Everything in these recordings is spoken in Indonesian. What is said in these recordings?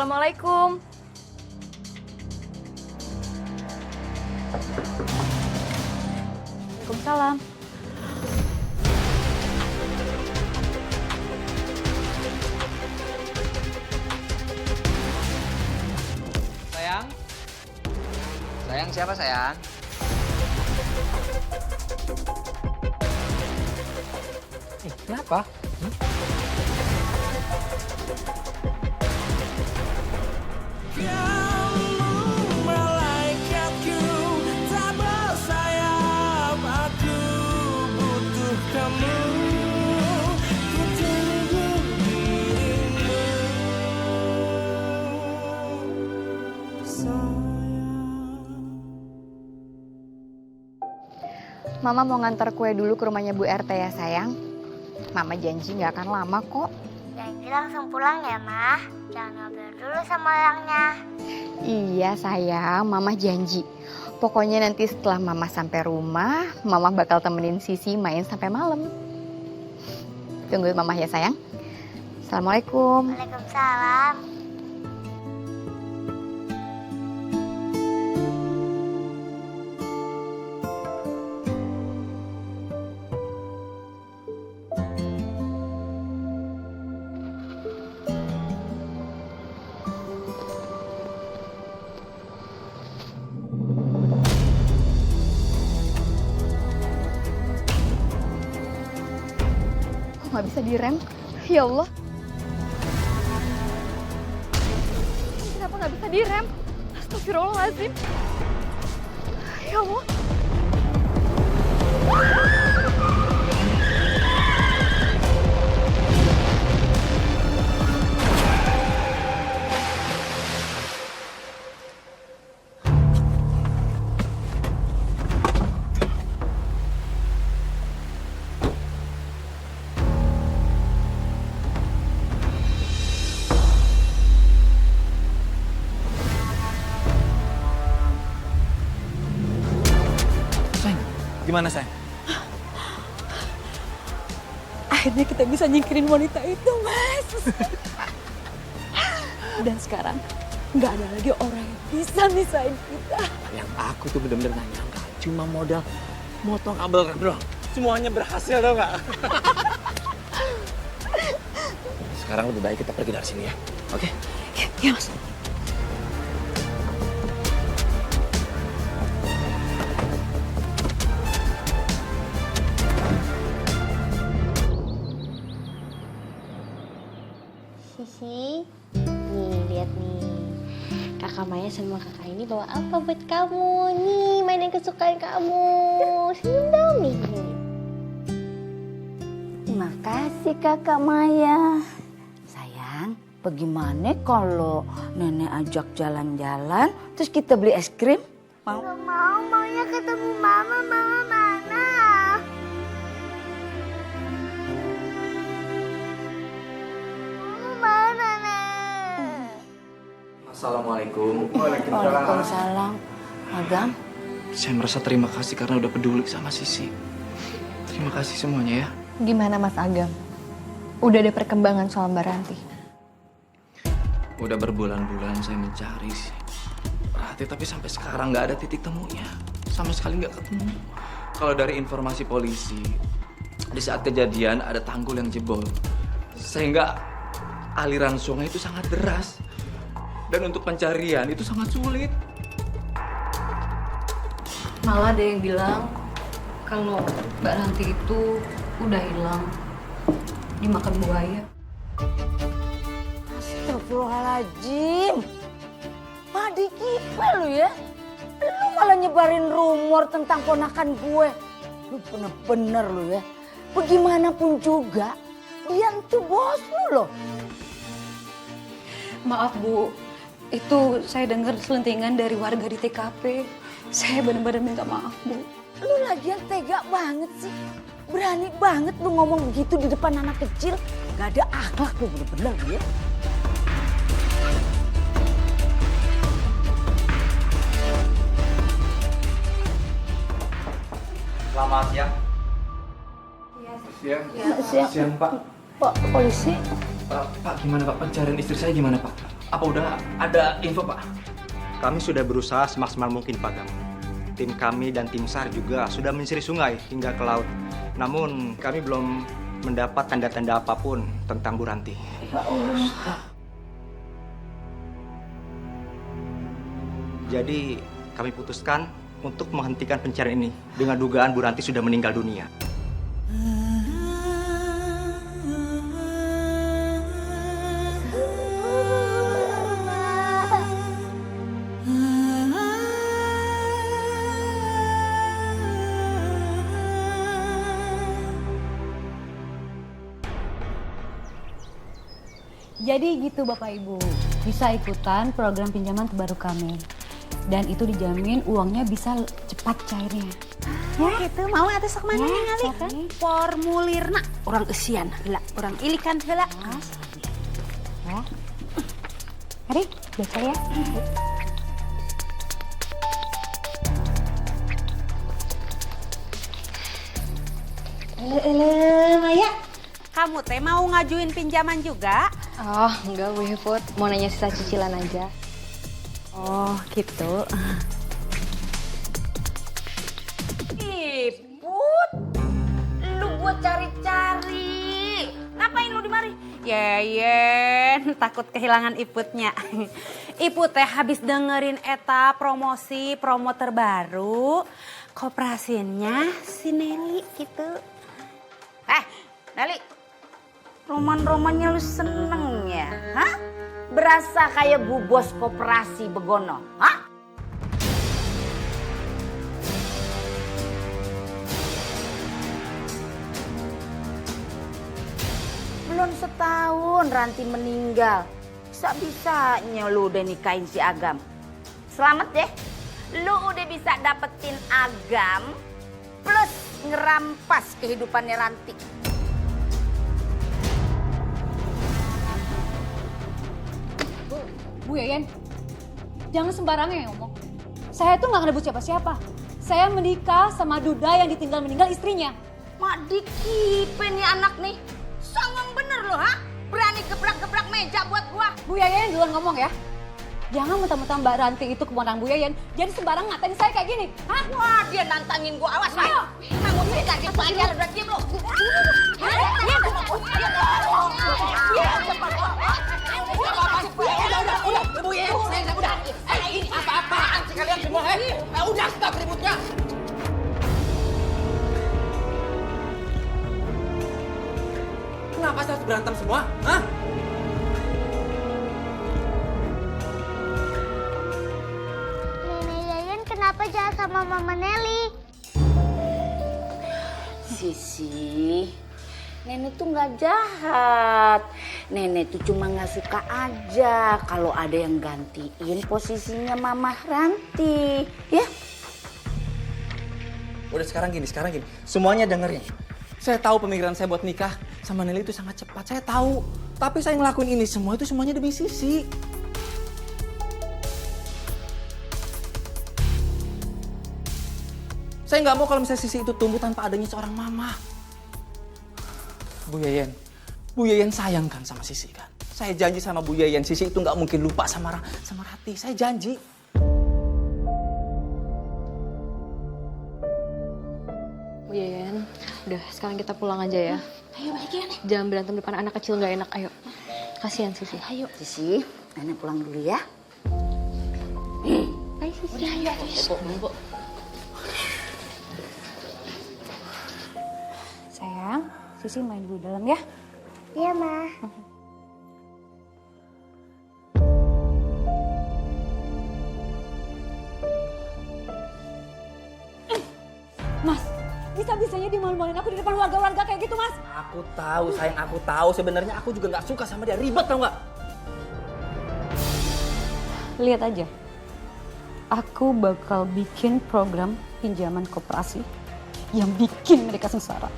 Assalamualaikum. Waalaikumsalam. Sayang? Sayang siapa sayang? Kenapa? Mama mau ngantar kue dulu ke rumahnya Bu RT ya sayang. Mama janji nggak akan lama kok. Janji langsung pulang ya, Mah. Jangan ngobrol dulu sama orangnya. Iya sayang, Mama janji. Pokoknya nanti setelah Mama sampai rumah, Mama bakal temenin Sisi main sampai malam. Tunggu Mama ya sayang. Assalamualaikum. Waalaikumsalam. Nggak bisa direm, ya Allah. Kenapa nggak bisa direm? Astagfirullahaladzim. Ya Allah. Gimana, sayang? Akhirnya kita bisa nyingkirin wanita itu, Mas. Dan sekarang nggak ada lagi orang yang bisa misahin kita. Yang aku tuh bener-bener gak nyangka. Cuma modal motong kabel rem doang. Semuanya berhasil, tau gak? Sekarang lebih baik kita pergi dari sini ya, oke? Ya, Mas. Sisi, nih lihat nih. Kakak Maya sama kakak ini bawa apa buat kamu? Nih, mainan kesukaan kamu. Senyum dong nih. Terima kasih Kakak Maya. Sayang, bagaimana kalau nenek ajak jalan-jalan, terus kita beli es krim? Mau? Gak mau, maunya ketemu mama. Mama mana? Mama mana, Nek? Assalamualaikum. Waalaikumsalam. Agam, Saya merasa terima kasih karena udah peduli sama Sisi. Terima kasih semuanya ya. Gimana Mas Agam? Udah ada perkembangan soal Mbak Ranti? Udah berbulan-bulan saya mencari Rati, tapi sampai sekarang nggak ada titik temunya. Sama sekali nggak ketemu. Kalau dari informasi polisi, di saat kejadian ada tanggul yang jebol. Sehingga aliran sungai itu sangat deras. Dan untuk pencarian itu sangat sulit. Malah ada yang bilang kalau Mbak Ranti itu udah hilang dimakan buaya. astagfirullahaladzim. Madi kipe lu ya. Lu malah nyebarin rumor tentang ponakan gue. Lu bener-bener lu ya. Bagaimanapun juga, dia itu bos lu loh. Maaf Bu, itu saya dengar selentingan dari warga di TKP. Saya benar-benar minta maaf Bu. Lu lagian tega banget sih. Berani banget lu ngomong begitu di depan anak kecil. Gak ada akhlak lu bener-bener ya. Selamat siang. Siang, Siang Pak. Pak polisi. Pak, gimana Pak? Pencarian istri saya gimana Pak? Apa udah ada info, Pak? Kami sudah berusaha semaksimal mungkin, Pak Gam. Tim kami dan tim SAR juga sudah menyisir sungai hingga ke laut. Namun kami belum mendapat tanda-tanda apapun tentang Bu Ranti. Jadi kami putuskan untuk menghentikan pencarian ini dengan dugaan Bu Ranti sudah meninggal dunia. Jadi gitu Bapak Ibu, bisa ikutan program pinjaman terbaru kami. Dan itu dijamin uangnya bisa cepat cairnya. Ya gitu, mau atau sok mana nih ngali? silakan. Formulirna orang kesian, heula, orang ilikan heula. Ya. Mari, baca ya. Maya, kamu teh mau ngajuin pinjaman juga? Oh, enggak Bu Iput. Mau nanya sisa cicilan aja. Oh, gitu. Iput, lu buat cari-cari. Ngapain lu di mari? Yeyen, takut kehilangan Iputnya. Iput teh habis dengerin eta promo terbaru. Koperasinya si Nelly gitu. Nali, roman-romannya lu seneng ya? Hah? Berasa kayak bu bos koperasi begono, hah? Belum setahun Ranti meninggal. Bisa-bisanya lu udah nikahin si Agam. Selamat deh, lu udah bisa dapetin Agam plus ngerampas kehidupannya Ranti. Bu Yayan, jangan sembarangan yang ngomong. Saya tuh nggak ngerebut siapa-siapa. Saya menikah sama Duda yang ditinggal meninggal istrinya. Mak dikipe nih anak nih. Songong bener loh, ha? Berani gebrak-gebrak meja buat gua. Bu Yayan duluan ngomong ya. Jangan mentang-mentang Mbak Ranti itu keponakan Bu Yayan, jadi sembarang ngatain saya kayak gini. Hah? Wah, dia nantangin gua, awas, Mak. Kamu tidak dipanggil, udah diem lo. Bu Ye, saya udah. Ini apa-apaan sih kalian semua, udah stop ributnya. Kenapa saya harus berantem semua? Hah? Nenek Yayan kenapa jahat sama Mama Nelly? Sisi, Nenek tuh nggak jahat. Nenek tuh cuma nggak suka aja kalau ada yang gantiin posisinya Mama Ranti, ya? Udah sekarang gini. Semuanya dengerin. Saya tahu pemikiran saya buat nikah sama Nelly itu sangat cepat. Saya tahu. Tapi saya ngelakuin ini semua itu semuanya demi Sisi. Saya nggak mau kalau misalnya Sisi itu tumbuh tanpa adanya seorang mama. Bu Yayan sayang kan sama Sisi kan? Saya janji sama Bu Yayan, Sisi itu nggak mungkin lupa sama Rati. Saya janji. Bu Yayan, udah sekarang kita pulang aja ya. Ayo balik ya, Nek. Jangan berantem depan anak kecil nggak enak, ayo. Kasihan Sisi. Ayo. Sisi, Nenek pulang dulu ya. Bye Sisi. Ayo. Sayang, Sisi main dulu dalam ya. Iya, Ma. Mas, bisa-bisanya dia malu-maluin aku di depan warga-warga kayak gitu, Mas. Aku tahu, sayang, aku tahu. Sebenarnya aku juga nggak suka sama dia. Ribet tau nggak? Lihat aja. Aku bakal bikin program pinjaman koperasi yang bikin mereka sengsara.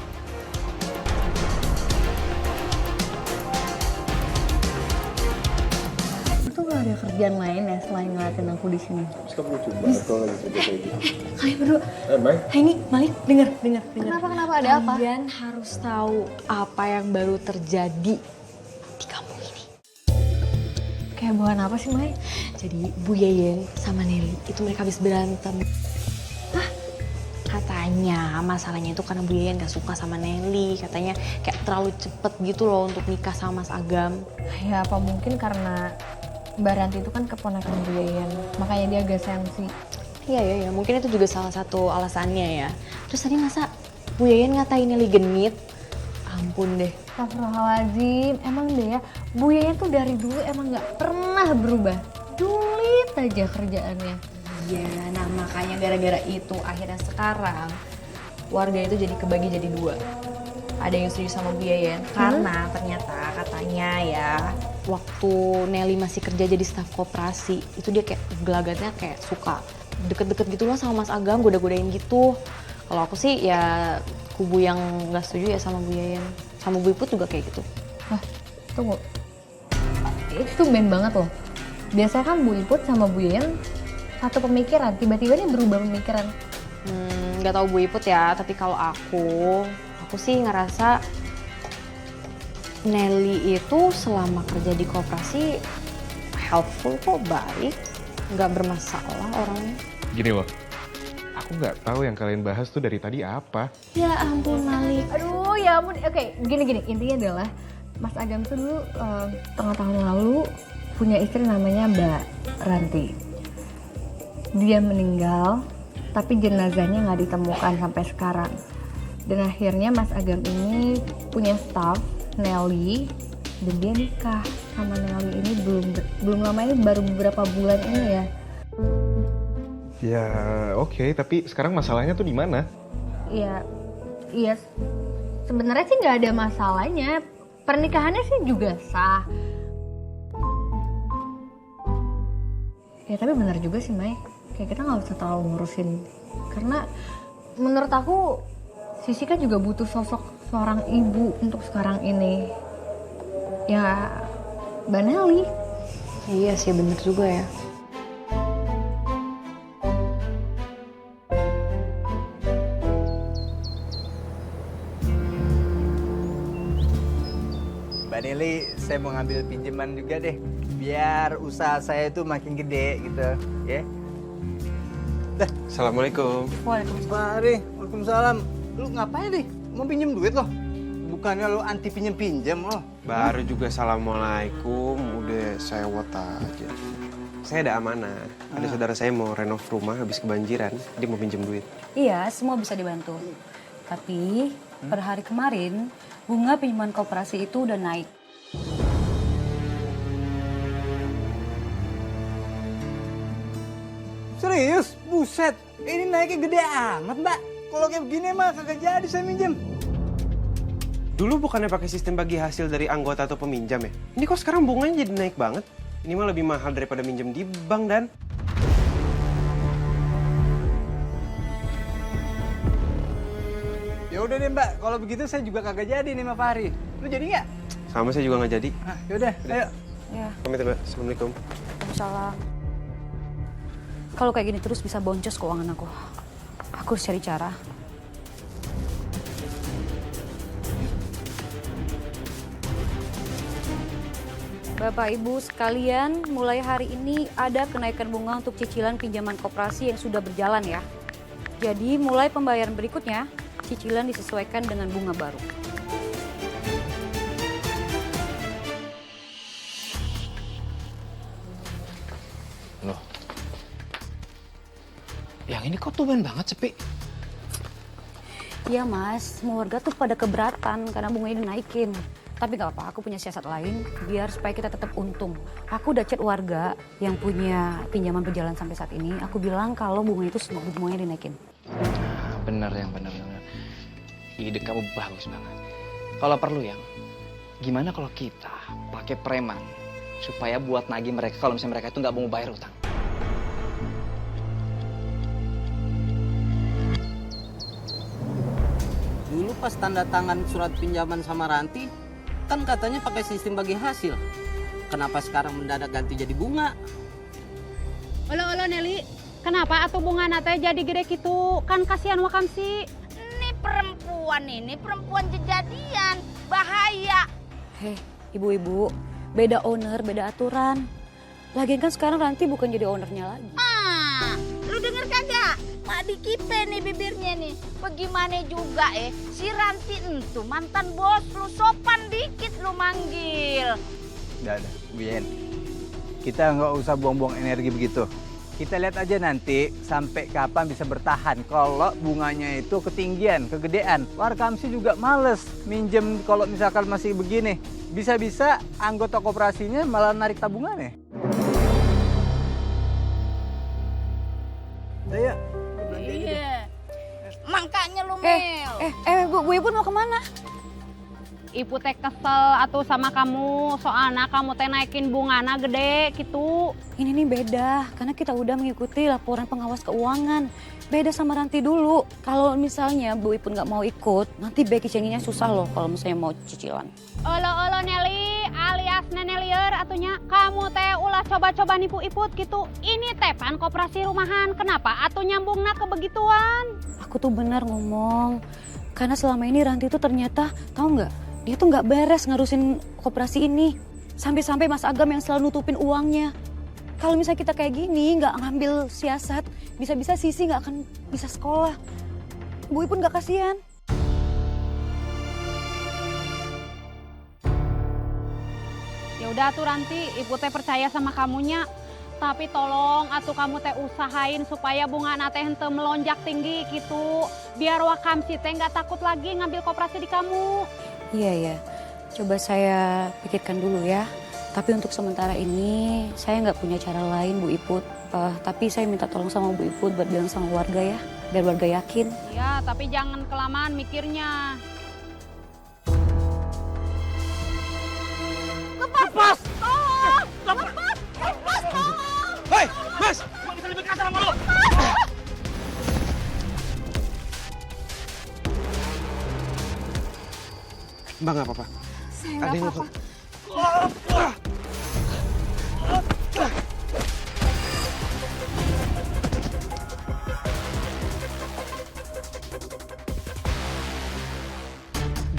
Itu gak ada kerjaan lain ya selain ngeliatin aku di sini. Kalian berdua. Ini Malik, dengar. Kenapa ada apa? Kalian harus tahu apa yang baru terjadi di kampung ini. Kayak hebohan apa sih, Mai? Jadi Bu Yeyen sama Nelly itu mereka habis berantem. Hah? Katanya masalahnya itu karena Bu Yeyen gak suka sama Nelly. Katanya kayak terlalu cepet gitu loh untuk nikah sama Mas Agam. Ya apa mungkin karena Mbak Ranti itu kan keponakan Bu Yeyen, makanya dia agak sensi. Iya, mungkin itu juga salah satu alasannya ya. Terus tadi masa Bu Yeyen ngatain Nelly genit? Ampun deh. Astagfirullahaladzim, emang deh ya, Bu Yeyen tuh dari dulu emang gak pernah berubah. Julid aja kerjaannya. Iya, nah makanya gara-gara itu akhirnya sekarang warga itu jadi kebagi jadi dua. Ada yang setuju sama Bu Yeyen karena ternyata katanya ya Waktu Nelly masih kerja jadi staf koperasi, itu dia kayak gelagatnya kayak suka deket-deket gitu loh sama Mas Agam, goda-godain gitu. Kalau aku sih ya kubu yang gak setuju ya sama Bu Yeyen. Sama Bu Iput juga kayak gitu. Wah, tunggu. Itu tumben banget loh. Biasanya kan Bu Iput sama Bu Yeyen satu pemikiran, tiba-tiba dia berubah pemikiran. Gak tau Bu Iput ya, tapi kalau aku sih ngerasa Nelly itu selama kerja di koperasi helpful kok, baik. Gak bermasalah orangnya. Gini loh, aku nggak tahu yang kalian bahas tuh dari tadi apa. Ya ampun Malik. Aduh ya ampun, oke gini, intinya adalah Mas Agam tuh dulu tengah tahun lalu punya istri namanya Mbak Ranti. Dia meninggal, tapi jenazahnya nggak ditemukan sampai sekarang. Dan akhirnya Mas Agam ini punya staff, Nelly, dan dia nikah sama Nelly ini belum lama ini, baru beberapa bulan ini ya. Ya oke, tapi sekarang masalahnya tuh di mana? Iya, sebenarnya sih nggak ada masalahnya. Pernikahannya sih juga sah. Ya tapi benar juga sih, Mai. Kayak kita nggak usah terlalu ngurusin. Karena menurut aku, Sisi kan juga butuh sosok seorang ibu untuk sekarang ini. Ya, Mbak Nelly. Iya sih, bener juga ya. Mbak Nelly, saya mau ngambil pinjaman juga deh, biar usaha saya itu makin gede gitu, ya. Dah. Assalamualaikum. Waalaikumsalam. Lu ngapain nih? Mau pinjem duit loh? Bukannya lu anti pinjem loh? Baru juga assalamualaikum, udah saya wota aja. Saya ada amanah. Ada saudara saya mau renov rumah habis kebanjiran, dia mau pinjem duit. Iya, semua bisa dibantu. Tapi per hari kemarin bunga pinjaman koperasi itu udah naik. Serius? Buset, ini naiknya gede amat, Mbak. Kalau kayak begini mah kagak jadi saya minjem. Dulu bukannya pakai sistem bagi hasil dari anggota atau peminjam ya? Ini kok sekarang bunganya jadi naik banget? Ini mah lebih mahal daripada minjem di bank, Dan. Ya udah deh, Mbak. Kalau begitu saya juga kagak jadi nih, Mbak Fahri. Lu jadi nggak? Sama saya juga nggak jadi. Yaudah, ayo. Ya. Pamit ya, Mbak. Assalamualaikum. Waalaikumsalam. Kalau kayak gini terus bisa boncos keuangan aku. Aku harus cari cara. Bapak Ibu sekalian, mulai hari ini ada kenaikan bunga untuk cicilan pinjaman koperasi yang sudah berjalan ya. Jadi mulai pembayaran berikutnya, cicilan disesuaikan dengan bunga baru. Loh, yang ini kok tumben banget sepi? Iya mas, semua warga tuh pada keberatan karena bunganya dinaikin. Tapi gak apa-apa, aku punya siasat lain biar supaya kita tetap untung. Aku udah chat warga yang punya pinjaman berjalan sampai saat ini. Aku bilang kalau bunga itu semua bunganya dinaikin. Bener yang bener. Ide kamu bagus banget. Kalau perlu yang, gimana kalau kita pakai preman supaya buat nagih mereka kalau misalnya mereka itu nggak mau bayar utang? Dulu pas tanda tangan surat pinjaman sama Ranti, kan katanya pakai sistem bagi hasil. Kenapa sekarang mendadak ganti jadi bunga? Olo Nelly, kenapa atuh bunga nate jadi gede gitu? Kan kasihan wakam sih. Ini perempuan kejadian, bahaya. Hei, ibu-ibu, beda owner, beda aturan. Lagian kan sekarang Ranti bukan jadi ownernya lagi. Lu denger kagak? Mak dikipe nih bibirnya nih. Bagaimana juga si Ranti entu mantan bos lu, sopan dikit lu manggil. Udah, Bien. Kita nggak usah buang-buang energi begitu. Kita lihat aja nanti sampai kapan bisa bertahan. Kalau bunganya itu ketinggian, kegedean. Warkamsi juga males minjem kalau misalkan masih begini. Bisa-bisa anggota koperasinya malah narik tabungannya. Ayo. Iya. Makanya lu Mel. Bu Ibu mau kemana? Ibu teh kesel atuh sama kamu, soalnya kamu teh naikin bungana gede gitu. Ini nih beda, karena kita udah mengikuti laporan pengawas keuangan. Beda sama Ranti dulu. Kalau misalnya Bu Ipun nggak mau ikut, nanti bagi cenginya susah loh kalau misalnya mau cicilan. Olo Nelly alias Nenek Lieur atunya, kamu teh ulah coba-coba nipu Iput gitu. Ini teh pan koperasi rumahan, kenapa atuh nyambungna ke begituan? Aku tuh benar ngomong, karena selama ini Ranti tuh ternyata, tahu nggak? Dia tuh nggak beres ngarusin koperasi ini. Sampai-sampai Mas Agam yang selalu nutupin uangnya. Kalau misalnya kita kayak gini, nggak ngambil siasat, bisa-bisa Sisi nggak akan bisa sekolah. Bu Ipun nggak kasihan. Ya udah tuh Ranti, Ibu teh percaya sama kamunya. Tapi tolong atuh kamu teh usahain supaya bunga teh henteu melonjak tinggi gitu. Biar Wakamsi teh nggak takut lagi ngambil koperasi di kamu. Iya ya, coba saya pikirkan dulu ya. Tapi untuk sementara ini saya nggak punya cara lain Bu Iput. Tapi saya minta tolong sama Bu Iput buat bilang sama warga ya, biar warga yakin. Ya, tapi jangan kelamaan mikirnya. Lepas! Tolong! Lepas! Lepas! Tolong! Hei, Mas! Gua bisa lebih kasar sama lu! Mbak nggak apa-apa. Saya nggak apa-apa.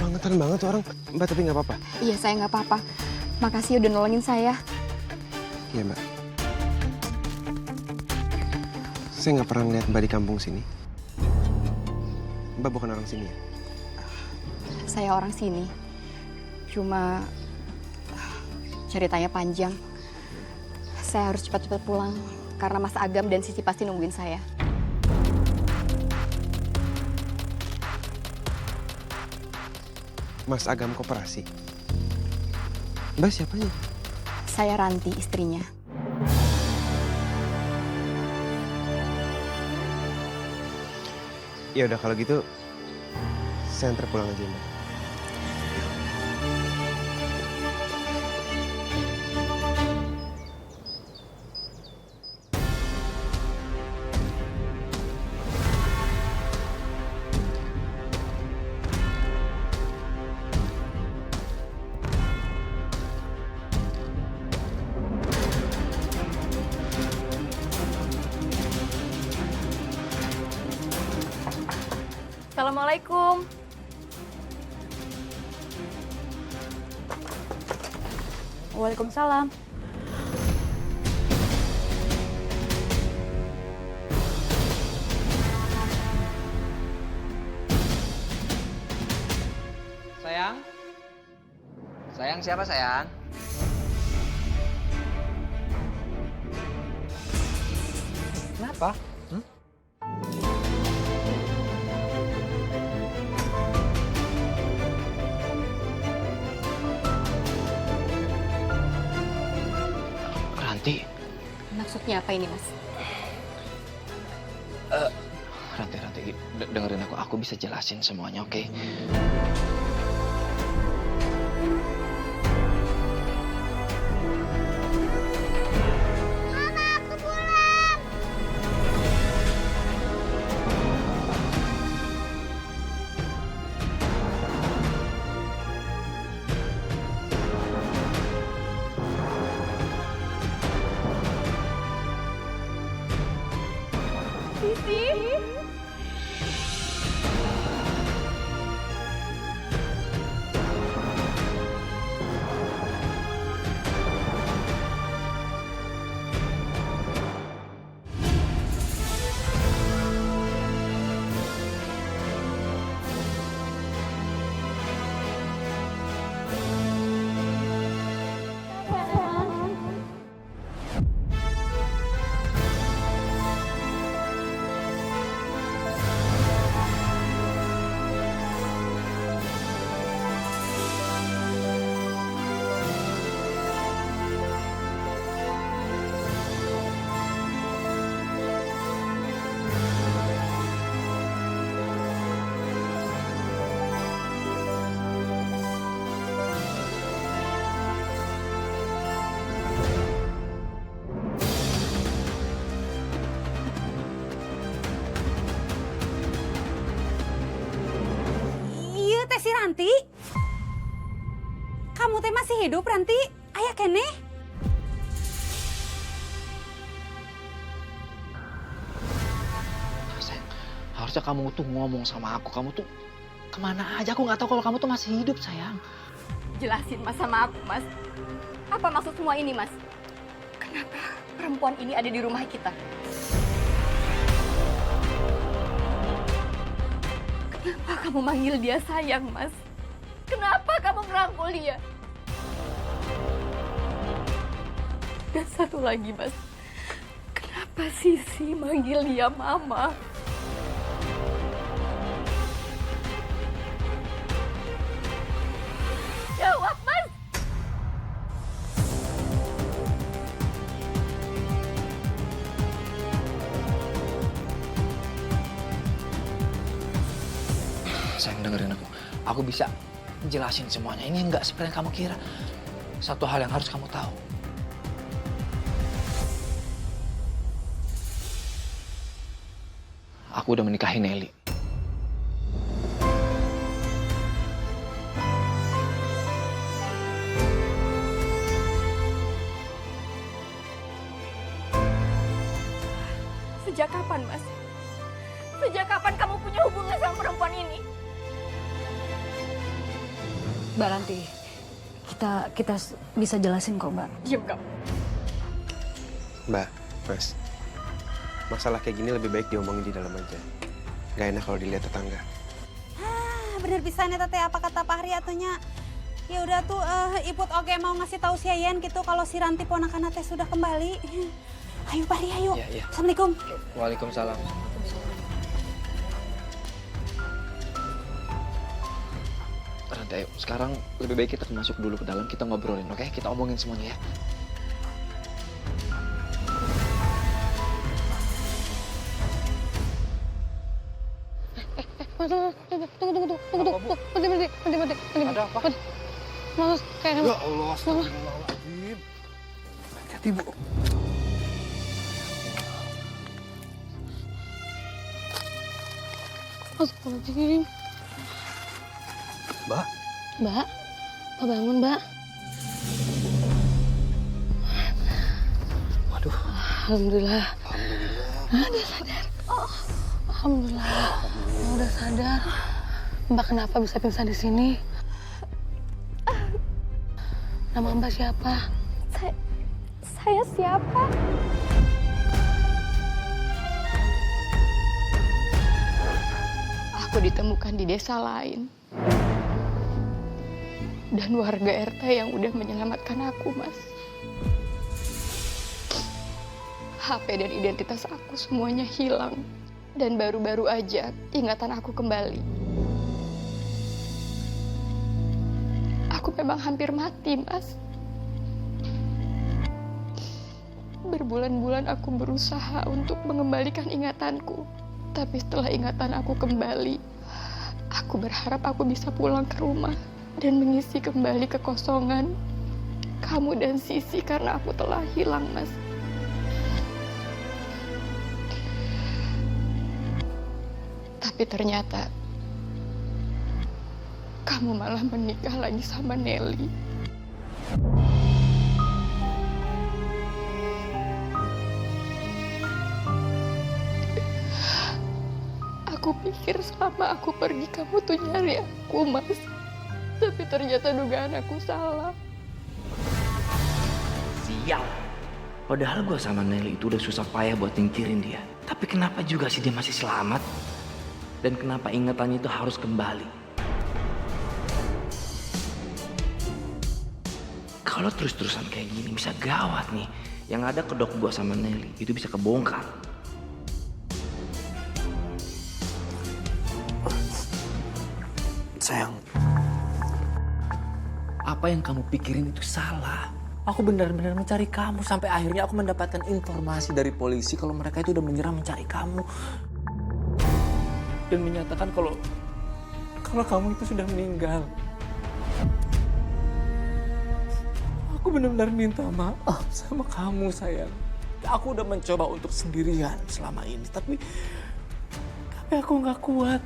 Bangetan banget tuh orang. Mbak tapi nggak apa-apa. Iya, saya nggak apa-apa. Makasih udah nolongin saya. Iya Mbak. Saya nggak pernah lihat Mbak di kampung sini. Mbak bukan orang sini ya? Saya orang sini. Cuma ceritanya panjang. Saya harus cepat-cepat pulang karena Mas Agam dan Sisi pasti nungguin saya. Mas Agam Koperasi. Mbak siapanya? Saya Ranti, istrinya. Ya udah kalau gitu saya antar pulang aja Mbak. Assalamualaikum. Waalaikumsalam. Sayang? Sayang siapa sayang? Kenapa? Ranti. Maksudnya apa ini, Mas? Ranti, dengerin aku bisa jelasin semuanya, oke? Ranti? Kamu teh masih hidup, Ranti? Ayah kene? Sayang, harusnya kamu tuh ngomong sama aku. Kamu tuh kemana aja? Aku nggak tahu kalau kamu tuh masih hidup, sayang. Jelasin Mas sama aku, Mas. Apa maksud semua ini, Mas? Kenapa perempuan ini ada di rumah kita? Kenapa kamu manggil dia sayang, Mas? Kenapa kamu ngerangkul dia? Dan satu lagi, Mas. Kenapa Sisi manggil dia Mama? Jawab, Mas! Sayang, dengerin aku. Aku bisa jelasin semuanya. Ini nggak seperti yang kamu kira. Satu hal yang harus kamu tahu. Aku udah menikahi Nelly. Sejak kapan, Mas? Sejak kapan kamu punya hubungan sama perempuan ini? Mbak Ranti, kita bisa jelasin kok, Mbak. Diam kamu. Mbak, Mas, masalah kayak gini lebih baik diomongin di dalam aja. Gak enak kalau dilihat tetangga. Bener pisan eta teh apa kata Pak Hari atunya. Ya udah tuh Iput oke mau ngasih tahu si Yayan gitu kalau si Ranti ponakan teh sudah kembali. Ayo Pak Hari, ayo. Iya. Assalamualaikum. Waalaikumsalam. Ranti, ayo. Sekarang lebih baik kita masuk dulu ke dalam. Kita ngobrolin, oke? Kita omongin semuanya ya. Berhenti. Ada apa? Mas, kayaknya... Ya Allah, astagfirullahaladzim. Hati-hati, Bu. Astagfirullahaladzim. Mbak? Mbak, bangun, Mbak. Waduh. Alhamdulillah. Alhamdulillah. Dia sadar. Oh, alhamdulillah. Udah sadar. Mbak kenapa bisa pingsan di sini? Nama Mbak siapa? Saya siapa? Aku ditemukan di desa lain. Dan warga RT yang udah menyelamatkan aku, Mas. HP dan identitas aku semuanya hilang. Dan baru-baru aja ingatan aku kembali. Aku memang hampir mati, Mas. Berbulan-bulan aku berusaha untuk mengembalikan ingatanku. Tapi setelah ingatan aku kembali, aku berharap aku bisa pulang ke rumah dan mengisi kembali kekosongan kamu dan Sisi karena aku telah hilang, Mas. Tapi ternyata kamu malah menikah lagi sama Nelly. Aku pikir selama aku pergi kamu tuh nyari aku, Mas. Tapi ternyata dugaan aku salah. Sial. Padahal gue sama Nelly itu udah susah payah buat nyingkirin dia. Tapi kenapa juga sih dia masih selamat? Dan kenapa ingatannya itu harus kembali? Kalau terus-terusan kayak gini bisa gawat nih. Yang ada kedok gue sama Nelly itu bisa kebongkar. Sayang. Apa yang kamu pikirin itu salah. Aku benar-benar mencari kamu sampai akhirnya aku mendapatkan informasi dari polisi kalau mereka itu udah menyerang mencari kamu. Dan menyatakan kalau kamu itu sudah meninggal. Aku benar-benar minta maaf sama kamu, sayang. Aku udah mencoba untuk sendirian selama ini, tapi aku nggak kuat.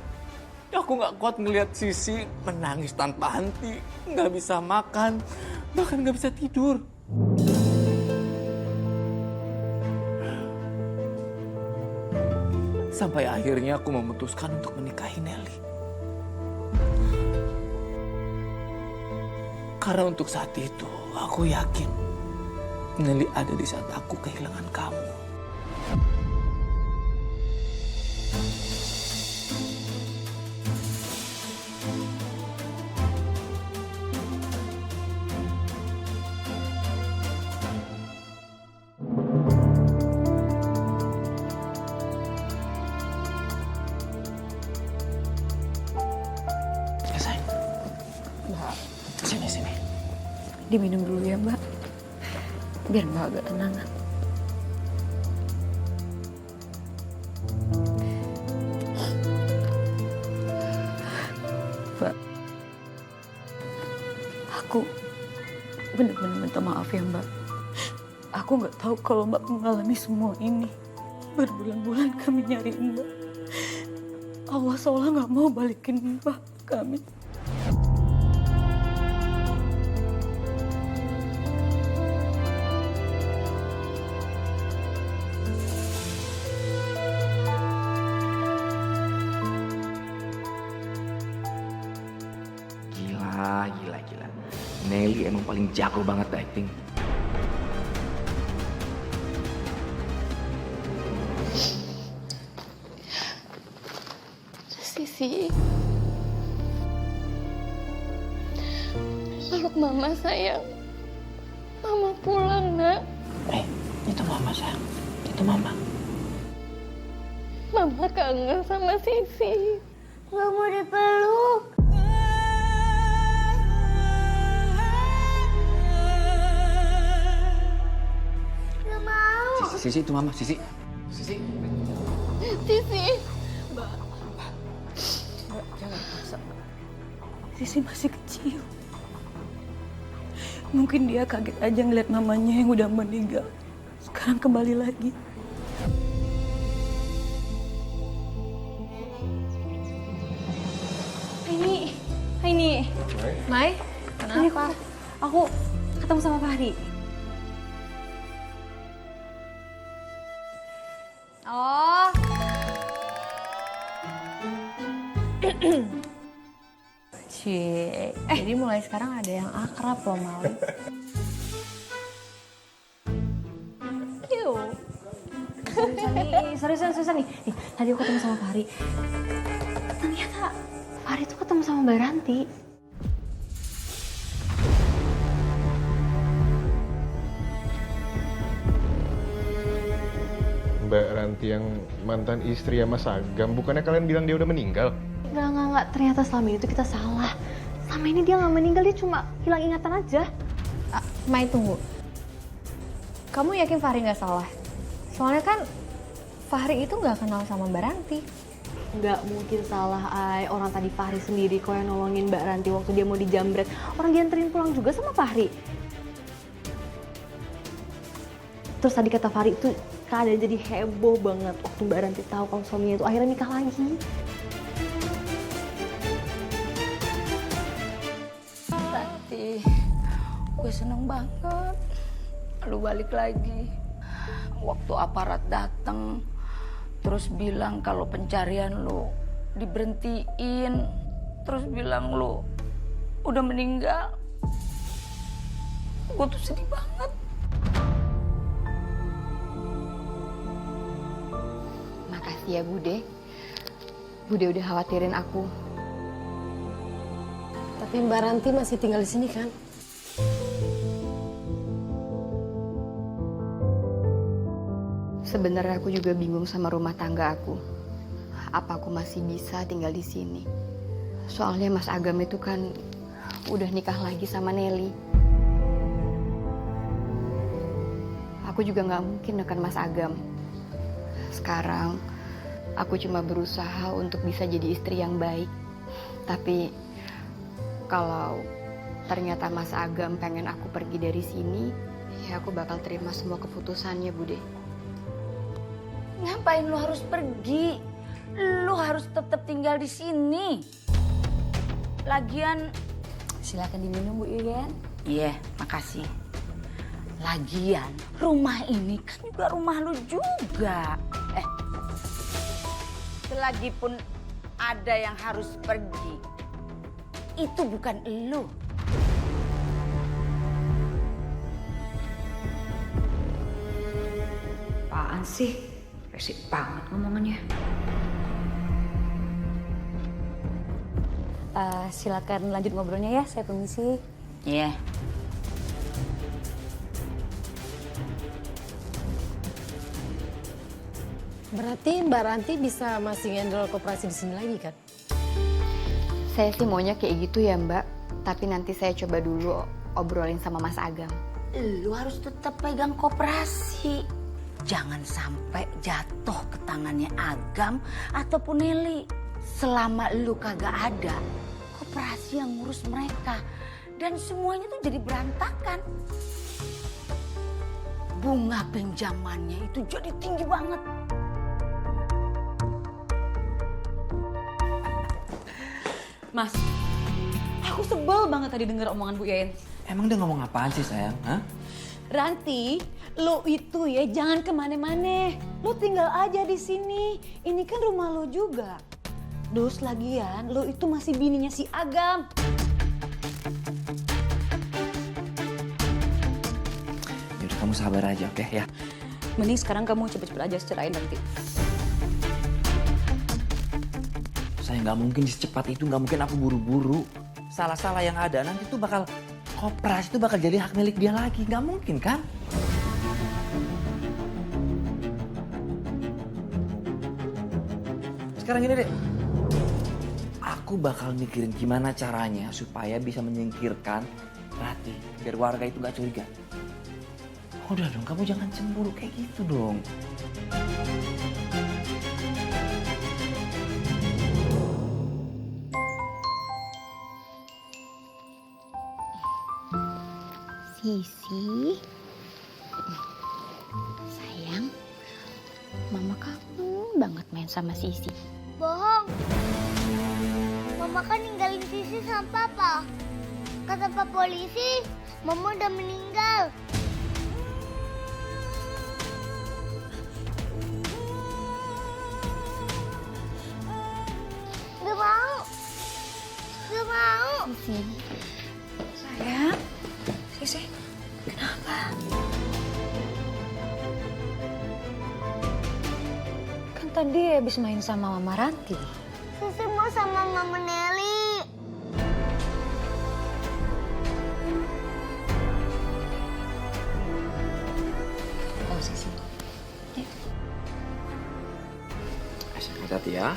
Aku nggak kuat ngeliat Sisi menangis tanpa henti, nggak bisa makan, bahkan nggak bisa tidur. Sampai akhirnya aku memutuskan untuk menikahi Nelly. Karena untuk saat itu, aku yakin Nelly ada di saat aku kehilangan kamu. Ya sayang. Mbak, Sini. diminum dulu ya Mbak. Biar Mbak agak tenangan. Mbak, aku benar-benar minta maaf ya Mbak. Aku nggak tahu kalau Mbak mengalami semua ini. Berbulan-bulan kami nyariin Mbak. Allah seolah nggak mau balikin Mbak ke kami. Gila. Nelly emang paling jago banget acting. Sisi, peluk mama sayang. Mama pulang, nak. Itu mama sayang, itu mama. Mama kangen sama Sisi. Gak mau dipeluk. Gak mau. Sisi itu mama, Sisi. Sisi. Mbak, jangan paksa. Sisi masih kecil. Mungkin dia kaget aja ngeliat mamanya yang udah meninggal. Sekarang kembali lagi. Ini. Mai, kenapa? Aku ketemu sama Fahri. Oh. Cie, jadi mulai sekarang ada yang akrab loh, Mali. Yuk. Seriusan nih. Tadi aku ketemu sama Fahri. Ternyata Fahri tuh ketemu sama Mbak Ranti. Mbak Ranti yang mantan istri ya Mas Agam, bukannya kalian bilang dia udah meninggal? Enggak. Ternyata selama ini tuh kita salah. Selama ini dia nggak meninggal, dia cuma hilang ingatan aja. Mai, tunggu. Kamu yakin Fahri nggak salah? Soalnya kan Fahri itu nggak kenal sama Mbak Ranti. Nggak mungkin salah, Ay. Orang tadi Fahri sendiri kok yang nolongin Mbak Ranti waktu dia mau dijambret. Orang dianterin pulang juga sama Fahri. Terus tadi kata Fahri itu keadaan jadi heboh banget waktu Mbak Ranti tahu kalau suaminya itu akhirnya nikah lagi. Ranti, gue seneng banget. Lu balik lagi. Waktu aparat datang, terus bilang kalau pencarian lu diberhentiin, terus bilang lu udah meninggal. Gue tuh sedih banget. Makasih ya Bude. Bude udah khawatirin aku. Tapi Mbak Ranti masih tinggal di sini kan? Sebenarnya aku juga bingung sama rumah tangga aku. Apa aku masih bisa tinggal di sini? Soalnya Mas Agam itu kan udah nikah lagi sama Nelly. Aku juga nggak mungkin neken Mas Agam. Sekarang aku cuma berusaha untuk bisa jadi istri yang baik. Tapi kalau ternyata Mas Agam pengen aku pergi dari sini, ya aku bakal terima semua keputusannya, Bude. Ngapain lu harus pergi? Lu harus tetap tinggal tinggal di sini. Lagian, silakan diminum Bu Yuyen. Iya, makasih. Lagian, rumah ini kan juga rumah lu juga. Selagi pun ada yang harus pergi, itu bukan elu. Apaan sih? Resik banget ngomongannya. Silakan lanjut ngobrolnya ya, saya permisi. Iya. Berarti Mbak Ranti bisa masih handle koperasi di sini lagi kan? Saya sih maunya kayak gitu ya Mbak, tapi nanti saya coba dulu obrolin sama Mas Agam. Lu harus tetap pegang koperasi. Jangan sampai jatuh ke tangannya Agam ataupun Nelly. Selama lu kagak ada, koperasi yang ngurus mereka. Dan semuanya tuh jadi berantakan. Bunga pinjamannya itu jadi tinggi banget. Mas, aku sebel banget tadi denger omongan Bu Yayan. Emang dia ngomong apaan sih sayang? Hah? Ranti, lo itu ya jangan kemana-mana. Lo tinggal aja di sini. Ini kan rumah lo juga. Terus lagian, lo itu masih bininya si Agam. Yaudah kamu sabar aja, oke ya? Mending sekarang kamu cepet-cepet aja cerain nanti. Saya nggak mungkin secepat itu, nggak mungkin aku buru-buru. Salah-salah yang ada nanti tuh bakal koperasi itu bakal jadi hak milik dia lagi, nggak mungkin kan? Sekarang gini deh, aku bakal mikirin gimana caranya supaya bisa menyingkirkan Rati biar warga itu nggak curiga. Udah dong, kamu jangan cemburu kayak gitu dong. Sisi, sayang, mama kangen banget main sama Sisi. Bohong. Mama kan ninggalin Sisi sama papa. Kata pak polisi, mama udah meninggal. Gak mau. Gak mau. Sisi. Sayang. Sisi, kenapa? Kan tadi habis main sama Mama Ranti. Sisi mau sama Mama Nelly. Oh, Sisi. Ya. Hati-hati ya.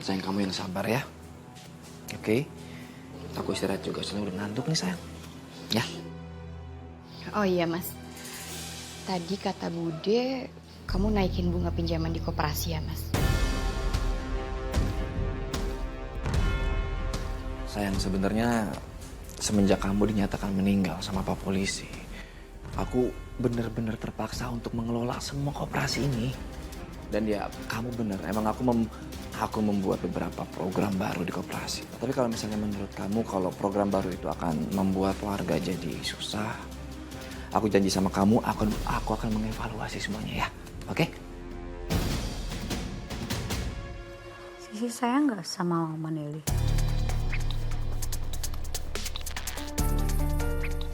Sayang, kamu yang sabar ya. Oke? Aku istirahat juga, soalnya udah ngantuk nih sayang. Ya? Oh iya Mas, tadi kata Bude, kamu naikin bunga pinjaman di koperasi ya Mas? Sayang, sebenarnya semenjak kamu dinyatakan meninggal sama Pak Polisi, aku bener-bener terpaksa untuk mengelola semua koperasi ini. Dan ya, kamu bener, emang aku membuat beberapa program baru di koperasi. Tapi kalau misalnya menurut kamu kalau program baru itu akan membuat warga jadi susah, aku janji sama kamu, aku akan mengevaluasi semuanya ya, oke? Sisi sayang nggak sama Mama Nelly?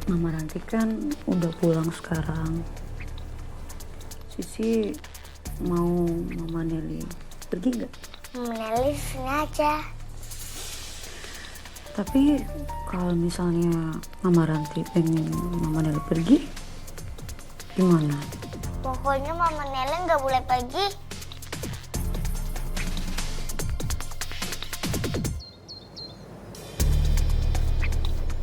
Mama Ranti kan udah pulang sekarang. Sisi mau Mama Nelly pergi nggak? Mama Nelly sini aja. Tapi kalau misalnya Mama Ranti pengen Mama Nelly pergi, gimana? Pokoknya Mama Nelly nggak boleh pergi.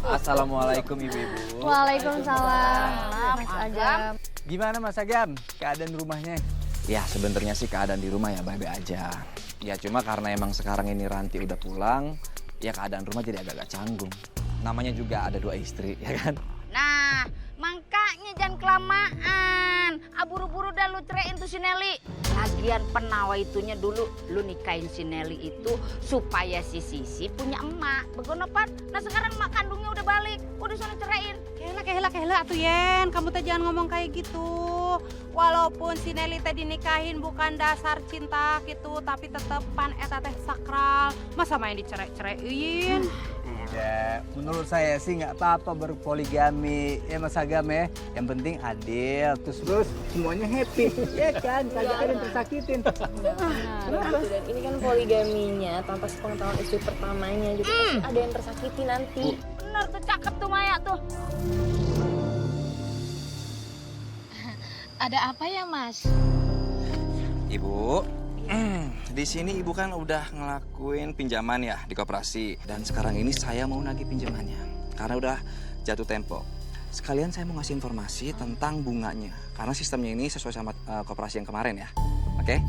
Assalamualaikum ibu-ibu. Waalaikumsalam, Mas Agam. Gimana Mas Agam? Keadaan rumahnya? Ya sebenarnya sih keadaan di rumah ya baik-baik aja. Ya cuma karena emang sekarang ini Ranti udah pulang, ya keadaan rumah jadi agak-agak canggung. namanya juga ada 2 istri, ya kan? Nah, makanya jangan kelamaan. Buru-buru dah lu ceraiin tuh si Nelly. Lagian penawa itunya dulu lu nikahin si Nelly itu supaya si Sisi punya emak. Begonopan. Nah sekarang emak kandungnya udah balik. Udah sana ceraiin. Kehela atuh Yen, kamu teh jangan ngomong kayak gitu. Walaupun si Nelly teh dinikahin bukan dasar cinta gitu, tapi tetepan eta teh sakral. Masa main dicerai-ceraiin? Ya, menurut saya sih nggak apa-apa berpoligami ya Mas Agam ya. Yang penting adil, terus semuanya happy, ya kan? Kagak ada yang tersakitin. Dan ini kan poligaminya tanpa sepengetahuan istri pertamanya, jadi pasti ada yang tersakiti nanti. Bener tuh, cakep tuh Maya tuh. Ada apa ya, Mas? Ibu, di sini ibu kan udah ngelakuin pinjaman ya di koperasi. Dan sekarang ini saya mau nagih pinjamannya. Karena udah jatuh tempo. Sekalian saya mau ngasih informasi tentang bunganya. Karena sistemnya ini sesuai sama koperasi yang kemarin ya. Oke?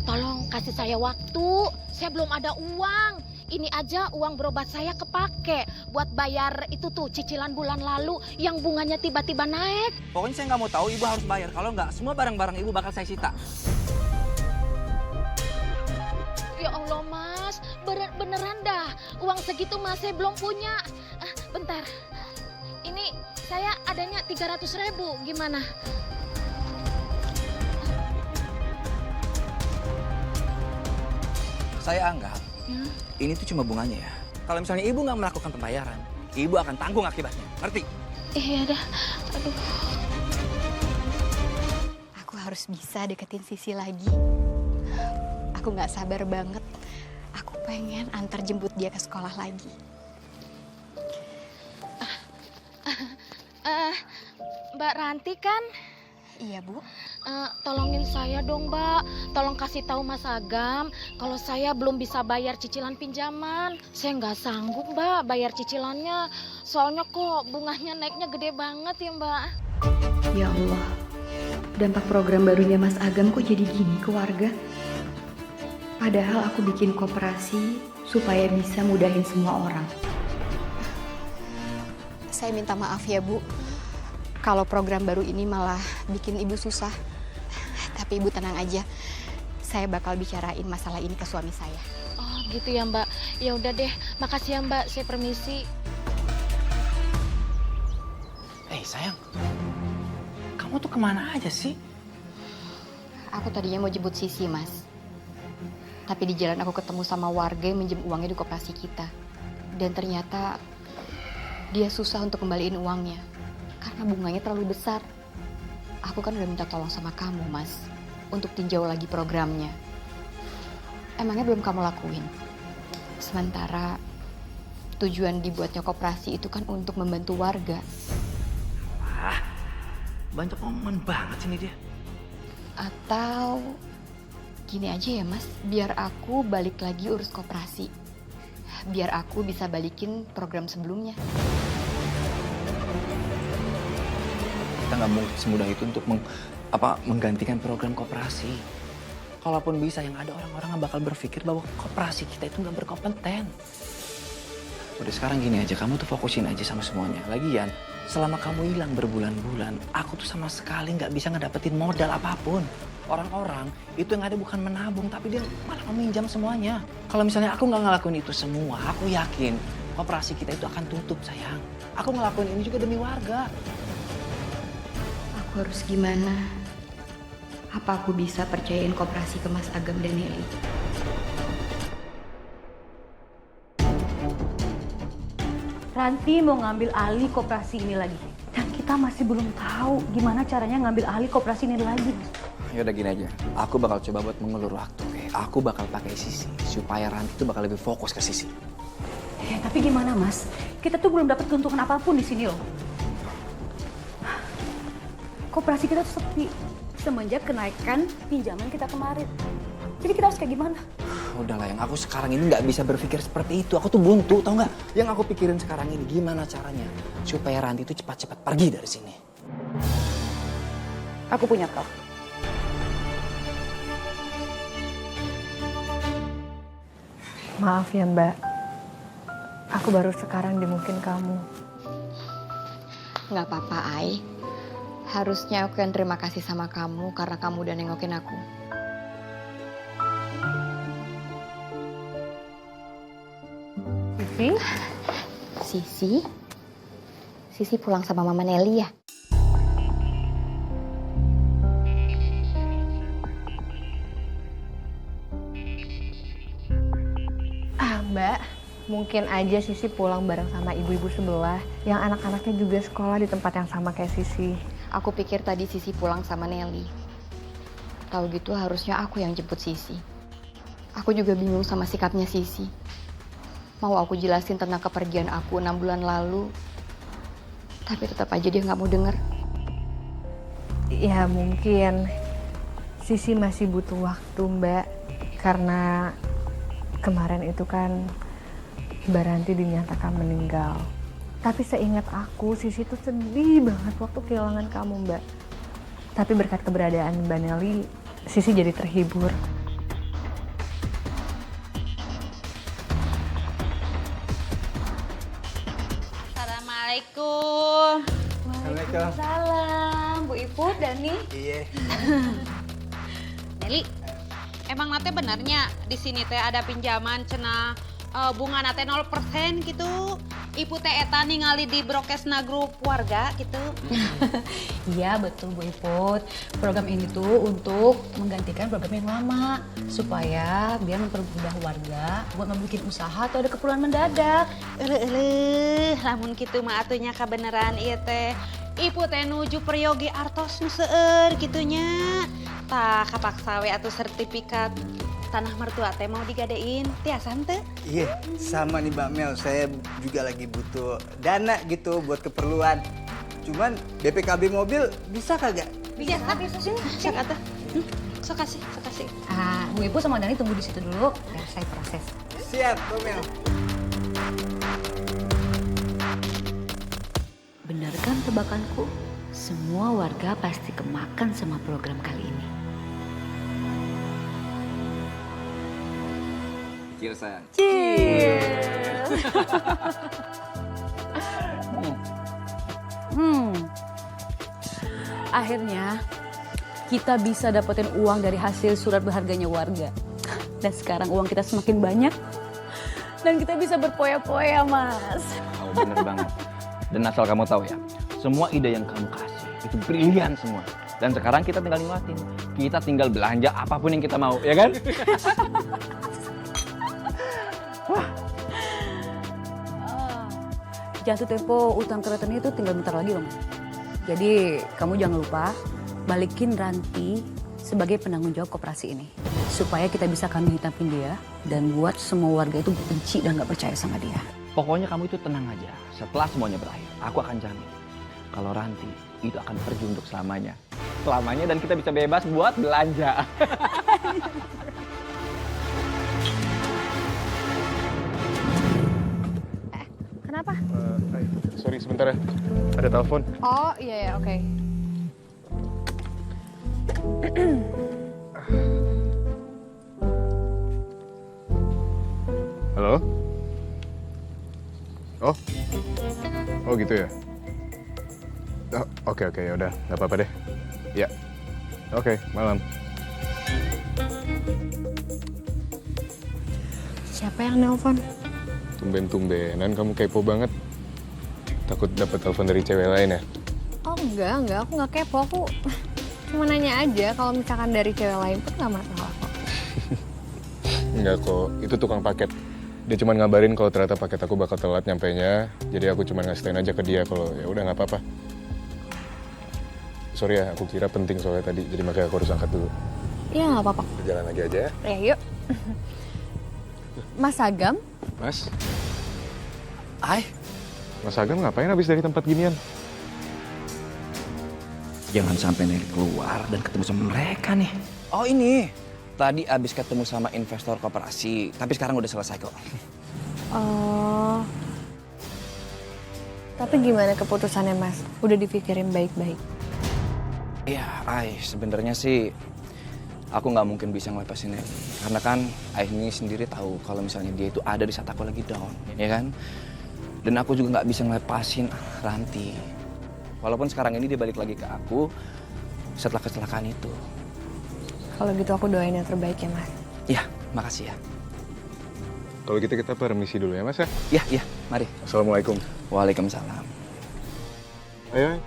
Tolong kasih saya waktu. Saya belum ada uang. Ini aja uang berobat saya kepake buat bayar itu tuh cicilan bulan lalu yang bunganya tiba-tiba naik. Pokoknya saya nggak mau tahu, ibu harus bayar. Kalau nggak, semua barang-barang ibu bakal saya sita. Ya Allah Mas, beneran dah. Uang segitu Mas saya belum punya. Bentar, ini saya adanya 300.000, gimana? Saya anggap ini tuh cuma bunganya ya. Kalau misalnya ibu nggak melakukan pembayaran, ibu akan tanggung akibatnya. Ngerti? Iya dah. Aduh. Aku harus bisa deketin Sisi lagi. Aku nggak sabar banget. Aku pengen antar jemput dia ke sekolah lagi. Mbak Ranti kan? Iya Bu. Tolongin saya dong Mbak. Tolong kasih tahu Mas Agam kalau saya belum bisa bayar cicilan pinjaman. Saya nggak sanggup Mbak bayar cicilannya. Soalnya kok bunganya naiknya gede banget ya Mbak. Ya Allah. Dampak program barunya Mas Agam kok jadi gini ke warga? Padahal aku bikin koperasi supaya bisa mudahin semua orang. Saya minta maaf ya Bu. Kalau program baru ini malah bikin Ibu susah. Tapi Ibu tenang aja. Saya bakal bicarain masalah ini ke suami saya. Oh gitu ya Mbak. Ya udah deh. Makasih ya Mbak. Saya permisi. Sayang. Kamu tuh kemana aja sih? Aku tadinya mau jemput Sisi Mas. Tapi di jalan aku ketemu sama warga yang minjem uangnya di koperasi kita. Dan ternyata dia susah untuk kembaliin uangnya. Karena bunganya terlalu besar. Aku kan udah minta tolong sama kamu, Mas. Untuk tinjau lagi programnya. Emangnya belum kamu lakuin? Sementara tujuan dibuatnya koperasi itu kan untuk membantu warga. Wah, banyak omongan banget sini dia. Atau gini aja ya Mas, biar aku balik lagi urus koperasi. Biar aku bisa balikin program sebelumnya. Kita nggak mungkin semudah itu untuk menggantikan program koperasi. Kalaupun bisa, yang ada orang-orang yang bakal berpikir bahwa koperasi kita itu nggak berkompeten. Udah sekarang gini aja, kamu tuh fokusin aja sama semuanya. Lagian, selama kamu hilang berbulan-bulan, aku tuh sama sekali nggak bisa ngedapetin modal apapun. Orang-orang itu yang ada bukan menabung, tapi dia malah meminjam semuanya. Kalau misalnya aku nggak ngelakuin itu semua, aku yakin koperasi kita itu akan tutup, sayang. Aku ngelakuin ini juga demi warga. Aku harus gimana? Apa aku bisa percayain koperasi ke Mas Agam dan Nelly? Ranti mau ngambil alih koperasi ini lagi. Dan kita masih belum tahu gimana caranya ngambil alih koperasi ini lagi. Ya udah gini aja, aku bakal coba buat mengulur waktu. Aku bakal pakai Sisi supaya Ranti itu bakal lebih fokus ke Sisi. Tapi gimana Mas? Kita tuh belum dapat keuntungan apapun di sini loh. Koperasi kita tuh sepi semenjak kenaikan pinjaman kita kemarin. Jadi kita harus kayak gimana? Udahlah, yang aku sekarang ini nggak bisa berpikir seperti itu. Aku tuh buntu, tau nggak? Yang aku pikirin sekarang ini gimana caranya supaya Ranti itu cepat-cepat pergi dari sini. Aku punya kau. Maaf ya Mbak. Aku baru sekarang dimungkin kamu. Nggak apa-apa, Ai. Harusnya aku yang terima kasih sama kamu karena kamu udah nengokin aku. Sisi pulang sama Mama Nelly ya? Mbak, mungkin aja Sisi pulang bareng sama ibu-ibu sebelah yang anak-anaknya juga sekolah di tempat yang sama kayak Sisi. Aku pikir tadi Sisi pulang sama Nelly. Tahu gitu harusnya aku yang jemput Sisi. Aku juga bingung sama sikapnya Sisi. Mau aku jelasin tentang kepergian aku 6 bulan lalu, tapi tetap aja dia nggak mau denger. Ya mungkin Sisi masih butuh waktu, Mbak, karena kemarin itu kan Mbak Ranti dinyatakan meninggal. Tapi seingat aku, Sisi tuh sedih banget waktu kehilangan kamu, Mbak. Tapi berkat keberadaan Mbak Nelly, Sisi jadi terhibur. Assalamualaikum. Waalaikumsalam, Bu Iput, Dani. Iya. Nelly, emang nate benernya di sini teh ada pinjaman cenah bunga nate 0% gitu. Ibu teh eta ningali di Brokesna grup warga gitu. Iya betul Bu Iput. Program ini tuh untuk menggantikan program yang lama. Supaya biar mempermudah warga buat membuat usaha atau ada keperluan mendadak. Lamun gitu mah atunya kabeneran ieu teh. Ibu teh nuju peryogi artos nu seueur gitunya. Tah kapaksa we atuh sertifikat tanah mertua teh mau digadein. Tiasan teh? Iya, sama nih Mbak Mel. Saya juga lagi butuh dana gitu buat keperluan. Cuman BPKB mobil bisa kagak? Bisa sini. Sok atuh. Sok kasih. Ah, Bu Ibu sama Dani tunggu di situ dulu. Biar saya proses. Siap, Mbak Mel. Benar kan tebakanku? Semua warga pasti kemakan sama program kali ini. Cheers, sayang. Cheers. Akhirnya kita bisa dapetin uang dari hasil surat berharganya warga. Dan sekarang uang kita semakin banyak. Dan kita bisa berpoya-poya, Mas. Oh, bener banget. Dan asal kamu tahu ya, semua ide yang kamu kasih itu brilian semua. Dan sekarang kita tinggal nikmatin. Kita tinggal belanja apapun yang kita mau, ya kan? Jatuh tempo utang keretanya itu tinggal bentar lagi loh, Mas. Jadi kamu jangan lupa balikin Ranti sebagai penanggung jawab koperasi ini. Supaya kita bisa kambing hitamkan dia dan buat semua warga itu benci dan gak percaya sama dia. Pokoknya kamu itu tenang aja. Setelah semuanya berakhir, aku akan jamin kalau Ranti itu akan pergi untuk selamanya. Selamanya dan kita bisa bebas buat belanja. Kenapa? Sorry sebentar ya, ada telepon. Oh iya oke. Halo? Oh gitu ya? Oke, ya udah, nggak apa-apa deh. Ya, oke, malam. Siapa yang nelpon? Tumben-tumbenan kamu kepo banget. Takut dapat telepon dari cewek lain ya? Oh enggak, aku nggak kepo, aku cuma nanya aja kalau misalkan dari cewek lain pun nggak masalah kok. Enggak kok, itu tukang paket. Dia cuma ngabarin kalau ternyata paket aku bakal telat nyampainya. Jadi aku cuma ngasih aja ke dia kalau ya udah nggak apa-apa. Sorry ya, aku kira penting soalnya tadi, jadi makanya aku harus angkat dulu. Iya nggak apa-apa. Jalan lagi aja ya. Ya yuk. Mas Agam? Mas? Mas Agam ngapain habis dari tempat ginian? Jangan sampai Nelly keluar dan ketemu sama mereka nih. Oh ini, tadi abis ketemu sama investor koperasi, tapi sekarang udah selesai kok. Oh. Tapi gimana keputusannya Mas? Udah dipikirin baik-baik? Ya, sebenarnya sih aku nggak mungkin bisa ngelepasin Nelly. Karena kan Aini sendiri tahu kalau misalnya dia itu ada di saat aku lagi down, ya kan? Dan aku juga nggak bisa ngelepasin Ranti. Walaupun sekarang ini dia balik lagi ke aku setelah kecelakaan itu. Kalau gitu aku doain yang terbaik ya Mas. Ya, makasih ya. Kalau gitu kita permisi dulu ya Mas ya? Ya, mari. Assalamualaikum. Waalaikumsalam. Ayo.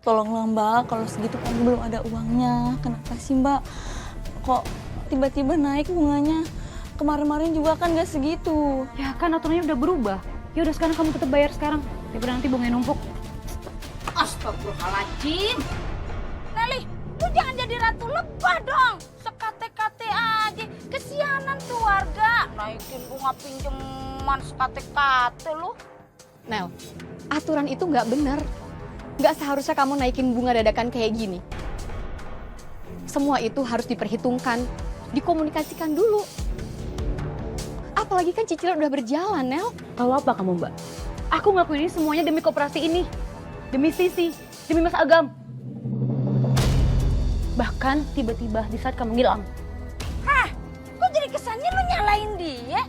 Tolonglah Mbak, kalau segitu kan belum ada uangnya. Kenapa sih Mbak? Kok tiba-tiba naik bunganya? Kemarin-kemarin juga kan gak segitu. Ya kan aturannya udah berubah. Ya udah sekarang kamu tetap bayar sekarang. Daripada nanti bunganya numpuk. Astagfirullahaladzim. Nelly, lu jangan jadi ratu lebah dong. Sekate-kate aja. Kesianan tuh warga. Naikin bunga pinjaman sekate-kate lu. Nel, aturan itu nggak benar. Nggak seharusnya kamu naikin bunga dadakan kayak gini. Semua itu harus diperhitungkan, dikomunikasikan dulu. Apalagi kan cicilan udah berjalan, Nel. Tahu apa kamu Mbak? Aku ngelakuin ini semuanya demi koperasi ini. Demi Sisi, demi Mas Agam. Bahkan tiba-tiba di saat kamu ngilang. Hah? Kok jadi kesannya lu nyalain dia?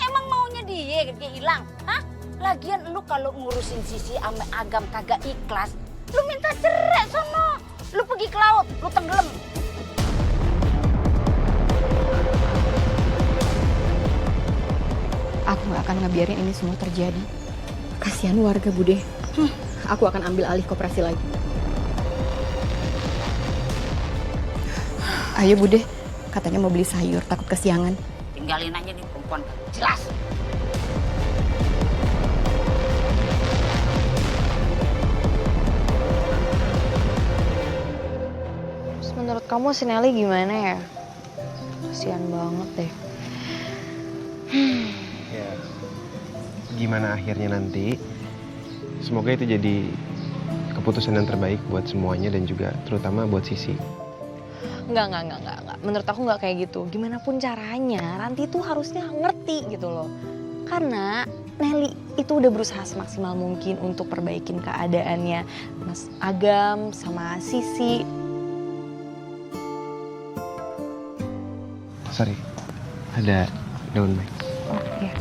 Emang maunya dia hilang? Hah? Lagian lu kalau ngurusin Sisi ame Agam kagak ikhlas, lu minta cerai sono. Lu pergi ke laut, lu tenggelam. Aku nggak akan ngebiarin ini semua terjadi. Kasihan warga, Bude. Aku akan ambil alih koperasi lagi. Ayo, Bude. Katanya mau beli sayur, takut kesiangan. Tinggalin aja nih perempuan. Jelas. Menurut kamu si Nelly gimana ya? Kasian banget deh. Ya, gimana akhirnya nanti, semoga itu jadi keputusan yang terbaik buat semuanya dan juga terutama buat Sisi. Enggak. Menurut aku nggak kayak gitu. Gimana pun caranya, Ranti tuh harusnya ngerti gitu loh. Karena Nelly itu udah berusaha semaksimal mungkin untuk perbaikin keadaannya Mas Agam sama Sisi. Sorry, ada daun Max. Oh iya.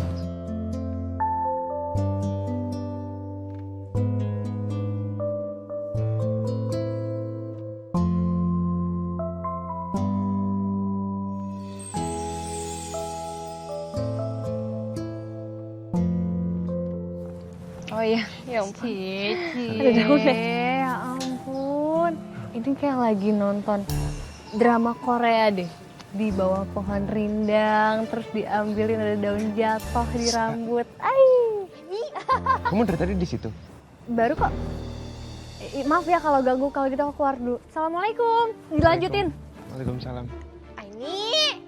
Oh iya, ya ampun. Cici. Ada daun deh. Ya ampun. Ini kayak lagi nonton drama Korea deh. Di bawah pohon rindang, terus diambilin ada daun jatuh di rambut. Kamu dari tadi di situ? Baru kok. Maaf ya kalau ganggu, kalau gitu aku keluar dulu. Assalamualaikum. Dilanjutin. Waalaikumsalam. Aini.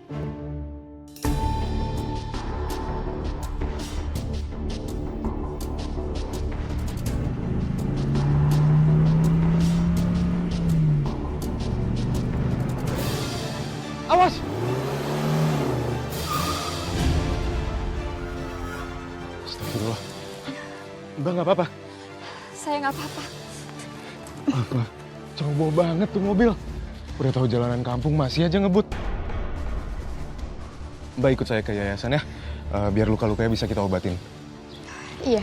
Awas! Astagfirullah. Mbak nggak apa-apa? Saya nggak apa-apa. Apa? Ceroboh banget tuh mobil. Udah tahu jalanan kampung masih aja ngebut. Mbak ikut saya ke yayasan ya. Biar luka-lukanya bisa kita obatin. Iya.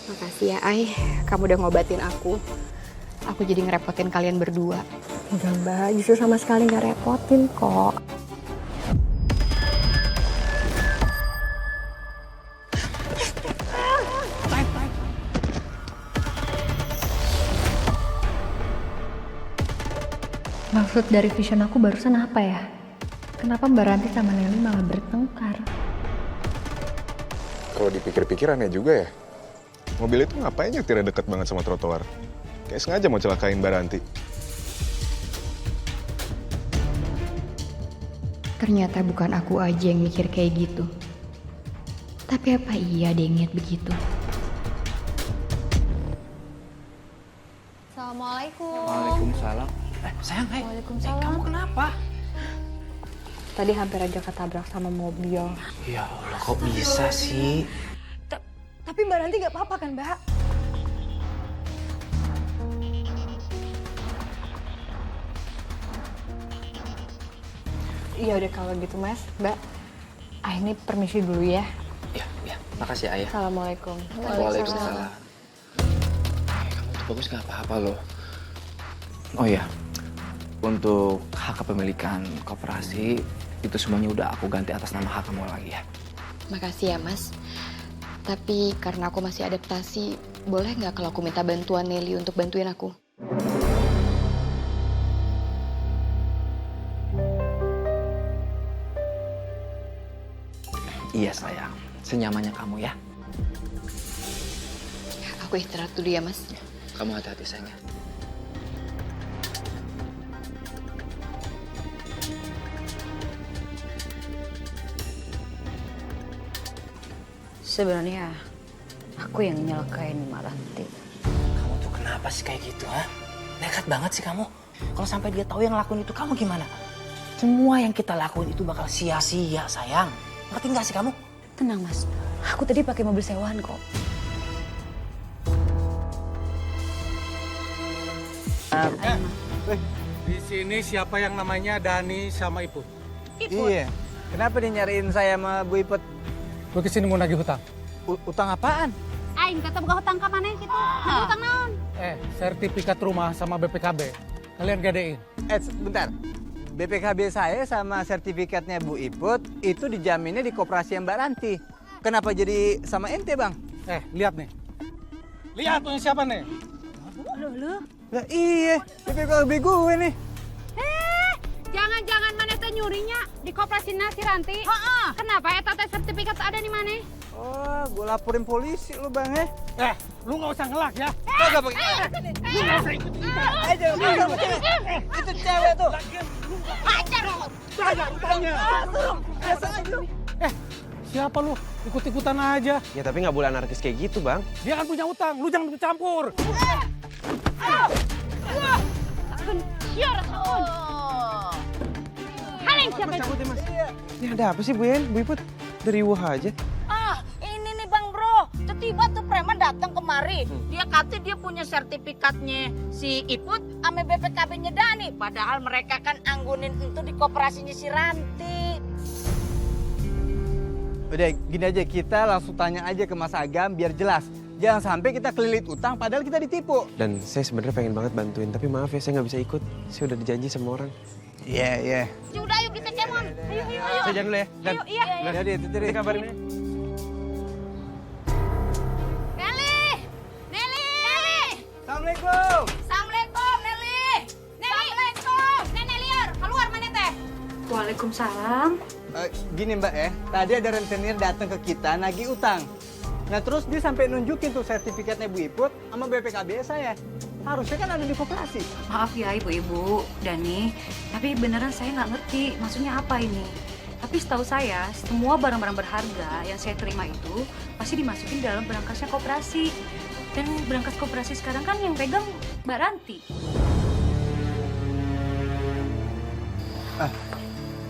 Makasih ya, Ai. Kamu udah ngobatin aku. Aku jadi ngerepotin kalian berdua. Enggak Mbak, justru sama sekali nggak repotin kok. Maksud dari vision aku barusan apa ya? Kenapa Mbak Ranti sama Nelly malah bertengkar? Kalau dipikir-pikir aneh juga ya. Mobil itu ngapain nyetirnya deket banget sama trotoar? Kayak sengaja mau celakain Mbak Ranti. Ternyata bukan aku aja yang mikir kayak gitu. Tapi apa iya ada yang niat begitu? Assalamualaikum. Waalaikumsalam. Sayang, Waalaikumsalam. kamu kenapa? Tadi hampir aja ketabrak sama mobil. Ya Allah, kok bisa sih? Tapi Mbak Ranti nggak apa-apa kan, Mbak? Iya udah kalau gitu Mas, Mbak. Ini permisi dulu ya. Ya, makasih Ayah. Assalamualaikum. Waalaikumsalam. Kamu tuh bagus gak apa-apa loh. Oh iya, untuk hak kepemilikan koperasi itu semuanya udah aku ganti atas nama hak kamu lagi ya. Makasih ya Mas. Tapi karena aku masih adaptasi, boleh nggak kalau aku minta bantuan Nelly untuk bantuin aku? Iya sayang, senyamannya kamu ya. Aku istirahat dulu ya Mas. Kamu hati-hati sayangnya. Sebenarnya aku yang nyelakain Mbak Ranti. Kamu tuh kenapa sih kayak gitu, ha? Nekat banget sih kamu. Kalau sampai dia tahu yang lakuin itu kamu gimana? Semua yang kita lakuin itu bakal sia-sia, sayang. Ngerti nggak sih kamu? Tenang Mas, aku tadi pakai mobil sewaan kok. Di sini siapa yang namanya Dani sama Iput? Iya. Kenapa dia nyariin saya sama Bu Iput? Gue kesini mau nagih hutang. Utang apaan? Aing kata buka hutang ka maneh kitu. Hutang naon? Sertifikat rumah sama BPKB. Kalian gadein. Bentar. BPKB saya sama sertifikatnya Bu Iput itu dijaminnya di koperasi Mbak Ranti. Kenapa jadi sama ente, Bang? Lihat nih. Lihat punya siapa nih? Lu. Lah iya, BPKB gue nih. Jangan-jangan mana teh nyurinya di koperasi si Ranti? Heeh. Kenapa eta teh sertifikat ada di mana? Oh, gue laporin polisi lu, Bang, ya. Lu nggak usah ngelak ya. Kagak pakai. Lu nggak usah ikut kita. Aja, itu cewek tuh. Hajar lu. Saya utangnya. Siapa lu? Ikut-ikutan aja. Ya tapi nggak boleh anarkis kayak gitu, Bang. Dia kan punya utang, lu jangan bercampur. Siar saun. Haleng siapa itu? Ini ada apa sih, Bu Yen? Bu Iput? Dari Wuh aja. Ini nih Bang Bro, tiba-tiba tuh preman datang kemari. Dia kata dia punya sertifikatnya si Iput sama BPKB-nya Dani. Padahal mereka kan anggunin itu di koperasinya si Ranti. Udah, gini aja, kita langsung tanya aja ke Mas Agam biar jelas. Jangan sampai kita kelilit utang padahal kita ditipu. Dan saya sebenarnya pengen banget bantuin, tapi maaf ya saya nggak bisa ikut. Saya udah dijanji sama orang. Iya. Udah ayo kita kemon. Ayo. Saya jalan dulu ya. Ayo, iya. Jadi, itu kabarin ya. Nelly. Assalamualaikum. Assalamualaikum, Nelly. Assalamualaikum. Nenek liar, keluar mana teh? Waalaikumsalam. Gini Mbak ya, tadi ada rentenir datang ke kita nagih utang. Nah terus dia sampai nunjukin tuh sertifikatnya Bu Iput sama BPKB saya. Harusnya kan ada di koperasi. Maaf ya ibu-ibu, Dani. Tapi beneran saya nggak ngerti maksudnya apa ini. Tapi setahu saya, semua barang-barang berharga yang saya terima itu pasti dimasukin dalam berangkasnya koperasi. Dan berangkas koperasi sekarang kan yang pegang Mbak Ranti.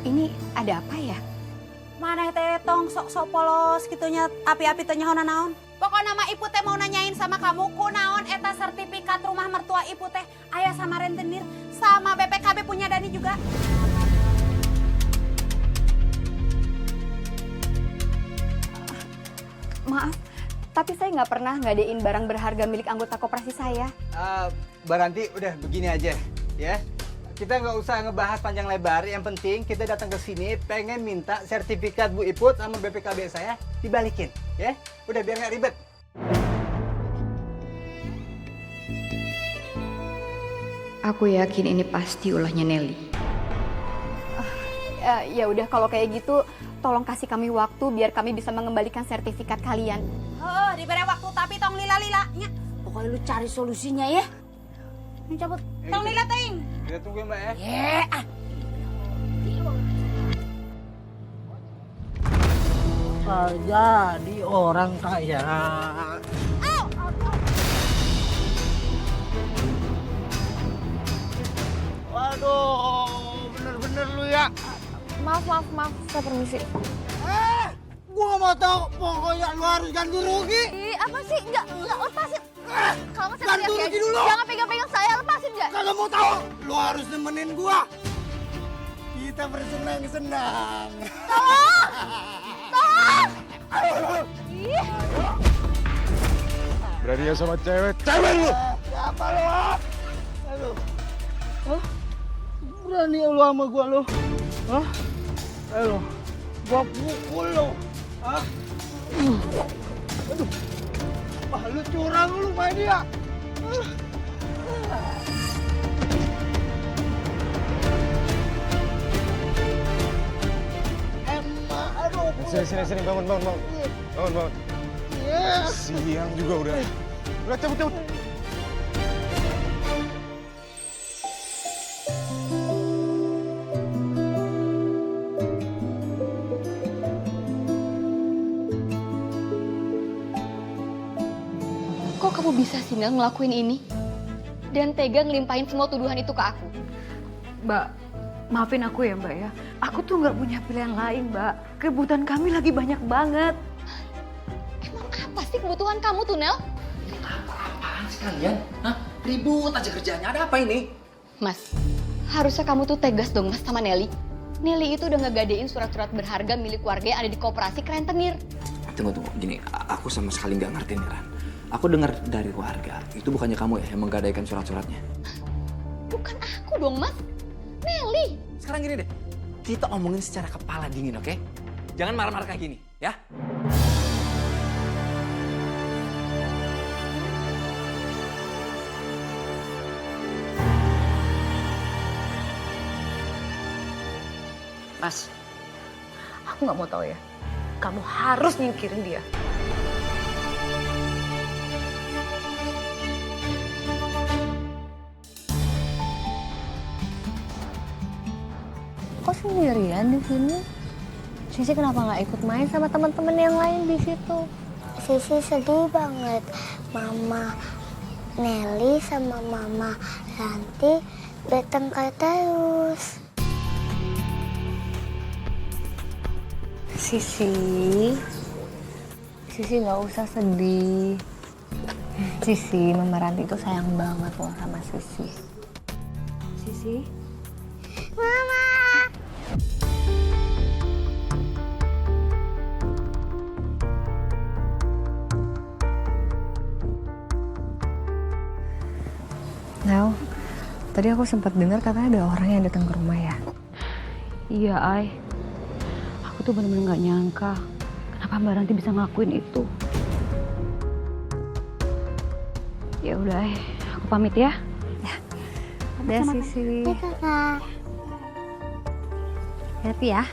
Ini ada apa ya? Mana teh tong sok-sok polos gitunya api-api teh nyaho naon? Pokoknya nama ibu teh mau nanyain sama kamu kunaon eta sertifikat rumah mertua ibu teh aya sama rentenir sama BPKB punya Dani juga. Maaf, tapi saya nggak pernah ngadain barang berharga milik anggota koperasi saya. Mbak Ranti, udah begini aja ya. Kita nggak usah ngebahas panjang lebar. Yang penting kita datang ke sini pengen minta sertifikat Bu Iput sama BPKB saya dibalikin, ya. Udah biar nggak ribet. Aku yakin ini pasti ulahnya Nelly. Ya udah kalau kayak gitu, tolong kasih kami waktu biar kami bisa mengembalikan sertifikat kalian. Oh, diberi waktu tapi tong lila-lila nya. Pokoknya lu cari solusinya ya. Ini cabut. Tong lila ting. Kita tunggu Mbak ya. Jadi orang kaya. Maaf, saya permisi. Gua mau tahu, pokoknya lu harus ganti rugi. Ih, apa sih? Enggak, lepasin. Kalau nggak saya Ganti teriak rugi ya. dulu. Jangan pegang-pegang saya, lepasin nggak? Kalau mau tahu, lu harus nemenin gua. Kita bersenang-senang. Tolong! Ih. Beraninya sama cewek lu! Siapa lu? Aduh. Hah? Berani lu sama gua lu? Hah? Ayo, gua pukul lu. Hah? Aduh. Wah, lu curang lu main dia. Emang, aduh. Sini, bangun. Bangun. Siang juga udah. Udah cabut. Kok kamu bisa sih Nel ngelakuin ini? Dan tega ngelimpahin semua tuduhan itu ke aku? Mbak, maafin aku ya Mbak ya. Aku tuh nggak punya pilihan lain Mbak. Kebutuhan kami lagi banyak banget. Emang apa sih kebutuhan kamu tuh Nel? Apaan sekalian? Hah? Ribut aja kerjanya, ada apa ini? Mas, harusnya kamu tuh tegas dong Mas sama Nelly. Nelly itu udah ngegadein surat-surat berharga milik warga yang ada di koperasi Kerentenir. Tunggu, gini, aku sama sekali nggak ngerti nih Ran. Aku dengar dari warga, itu bukannya kamu ya yang menggadaikan surat-suratnya? Bukan aku dong Mas, Nelly. Sekarang gini deh, kita omongin secara kepala dingin, oke? Jangan marah-marah kayak gini, ya? Mas, aku nggak mau tahu ya. Kamu harus nyingkirin dia. Kok sendirian di sini? Sisi kenapa nggak ikut main sama teman-teman yang lain di situ? Sisi sedih banget. Mama Nelly sama Mama Ranti bertengkar terus. Sisi nggak usah sedih. Sisi, Mama Ranti itu sayang banget loh sama Sisi. Sisi? Mama! Nel, tadi aku sempat dengar katanya ada orang yang datang ke rumah ya. Iya, Ay. Aku tuh bener-bener gak nyangka kenapa Mbak Ranti bisa ngelakuin itu. Ya udah, Ay. Aku pamit ya. Ada Sisi. Iya, Kakak. Happy ya.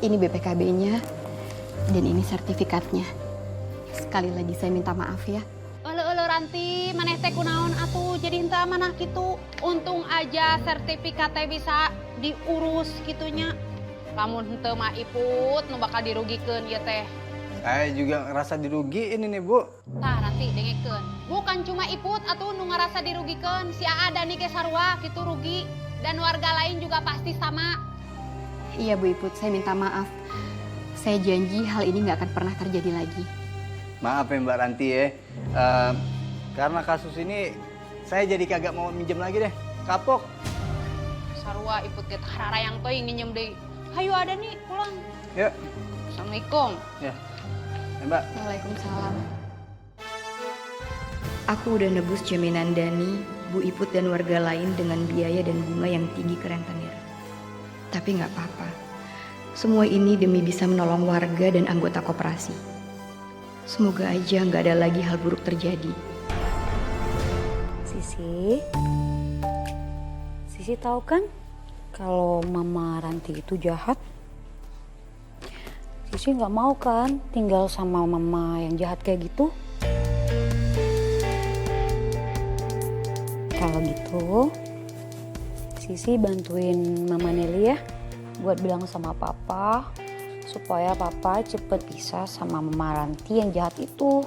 Ini BPKB-nya dan ini sertifikatnya. Sekali lagi saya minta maaf ya. Olo Ranti, maneh teh kunaon atuh jadi henteu amanah kitu. Untung aja sertifikatnya bisa diurus gitunya. Lamun henteu mah Iput nu bakal dirugikeun ieu teh. Saya juga ngerasa dirugiin ini, Bu. Tah Ranti dengekeun. Bukan cuma Iput atuh nu ngarasa dirugikeun, si Aa dan Nike sarua kitu rugi dan warga lain juga pasti sama. Iya Bu Iput, saya minta maaf. Saya janji hal ini nggak akan pernah terjadi lagi. Maaf ya Mbak Ranti ya. Karena kasus ini saya jadi kagak mau minjem lagi deh. Kapok. Sarua Iput ke hararayang toy nginjem deui. Hayu ada nih pulang. Yuk. Assalamualaikum. Ya. Mbak. Waalaikumsalam. Aku udah nebus jaminan Dani, Bu Iput dan warga lain dengan biaya dan bunga yang tinggi ke rentenir. Tapi nggak apa-apa. Semua ini demi bisa menolong warga dan anggota koperasi. Semoga aja nggak ada lagi hal buruk terjadi. Sisi tahu kan kalau Mama Ranti itu jahat? Sisi nggak mau kan tinggal sama Mama yang jahat kayak gitu? Kalau gitu, Sisi bantuin Mama Nelly ya buat bilang sama Papa supaya papa cepet pisah sama Mama Ranti yang jahat itu.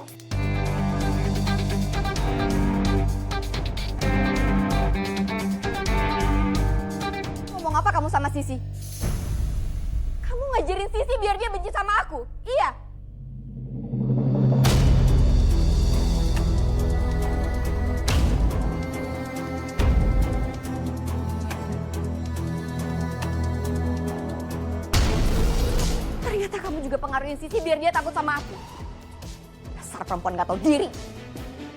Ngomong apa kamu sama Sisi? Kamu ngajarin Sisi biar dia benci sama aku? Iya? Ternyata kamu juga pengaruhin Sisi biar dia takut sama aku. Dasar perempuan gak tahu diri.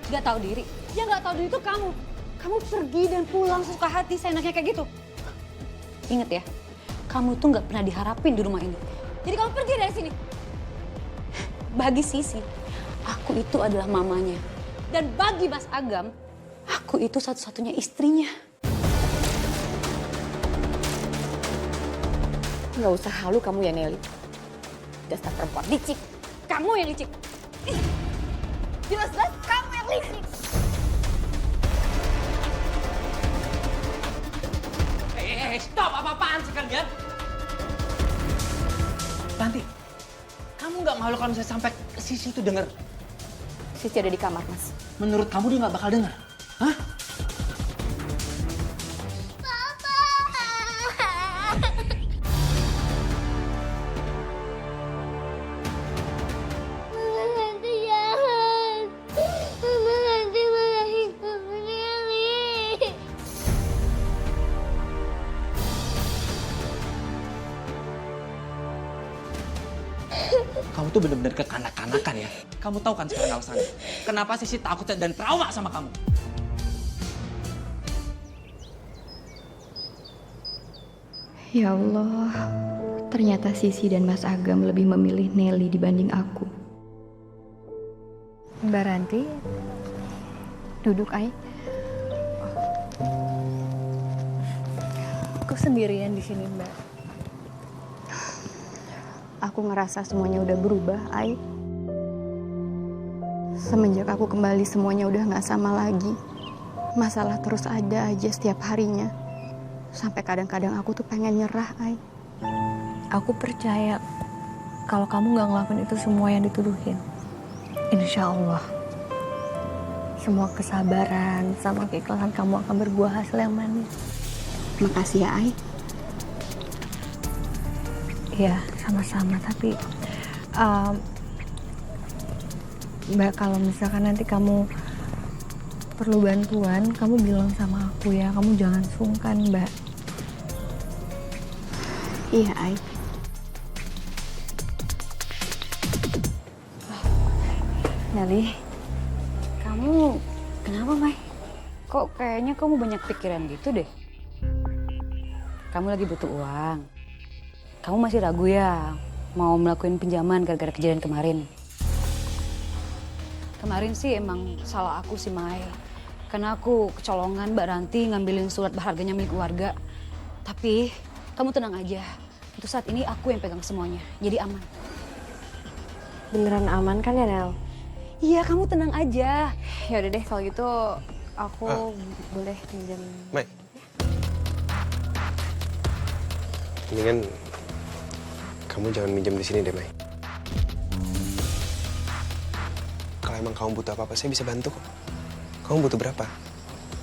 Gak tahu diri? Yang gak tahu diri itu kamu. Kamu pergi dan pulang suka hati seenaknya kayak gitu. Ingat ya, kamu tuh gak pernah diharapin di rumah ini. Jadi kamu pergi dari sini. Bagi Sisi, aku itu adalah mamanya. Dan bagi Mas Agam, aku itu satu-satunya istrinya. Gak usah halu kamu ya Nelly. Dasar perempuan licik. Kamu yang licik. Jelas-jelas kamu yang licik. Stop! Apa-apaan sih kalian? Ranti, kamu nggak malu kalau saya sampai Sisi itu dengar? Sisi ada di kamar, Mas. Menurut kamu dia nggak bakal dengar? Hah? Kamu tuh bener-bener kekanak-kanakan ya. Kamu tahu kan sekarang alasannya. Kenapa Sisi takut dan trauma sama kamu? Ya Allah, ternyata Sisi dan Mas Agam lebih memilih Nelly dibanding aku. Mbak Ranti, duduk, Ai. Aku sendirian di sini, Mbak. Aku ngerasa semuanya udah berubah, Ai. Semenjak aku kembali semuanya udah gak sama lagi. Masalah terus ada aja setiap harinya. Sampai kadang-kadang aku tuh pengen nyerah, Ai. Aku percaya kalau kamu gak ngelakuin itu semua yang dituduhin. Insya Allah, semua kesabaran sama keikhlasan kamu akan berbuah hasil yang manis. Makasih ya, Ai. Iya, sama-sama. Tapi, Mbak, kalau misalkan nanti kamu perlu bantuan, kamu bilang sama aku ya. Kamu jangan sungkan, Mbak. Iya, Ai. Nelly, kamu kenapa, Mai? Kok kayaknya kamu banyak pikiran gitu deh? Kamu lagi butuh uang. Kamu masih ragu ya mau melakukan pinjaman gara-gara kejadian kemarin? Kemarin sih emang salah aku sih, Mai. Karena aku kecolongan Mbak Ranti ngambilin surat berharganya milik warga. Tapi kamu tenang aja. Untuk saat ini aku yang pegang semuanya. Jadi aman. Beneran aman kan ya, Nel? Iya, kamu tenang aja. Ya udah deh, kalau gitu aku boleh pinjam. Mai. Mendingan kamu jangan minjem di sini deh, Mai. Kalau emang kamu butuh apa-apa, saya bisa bantu kok. Kamu butuh berapa?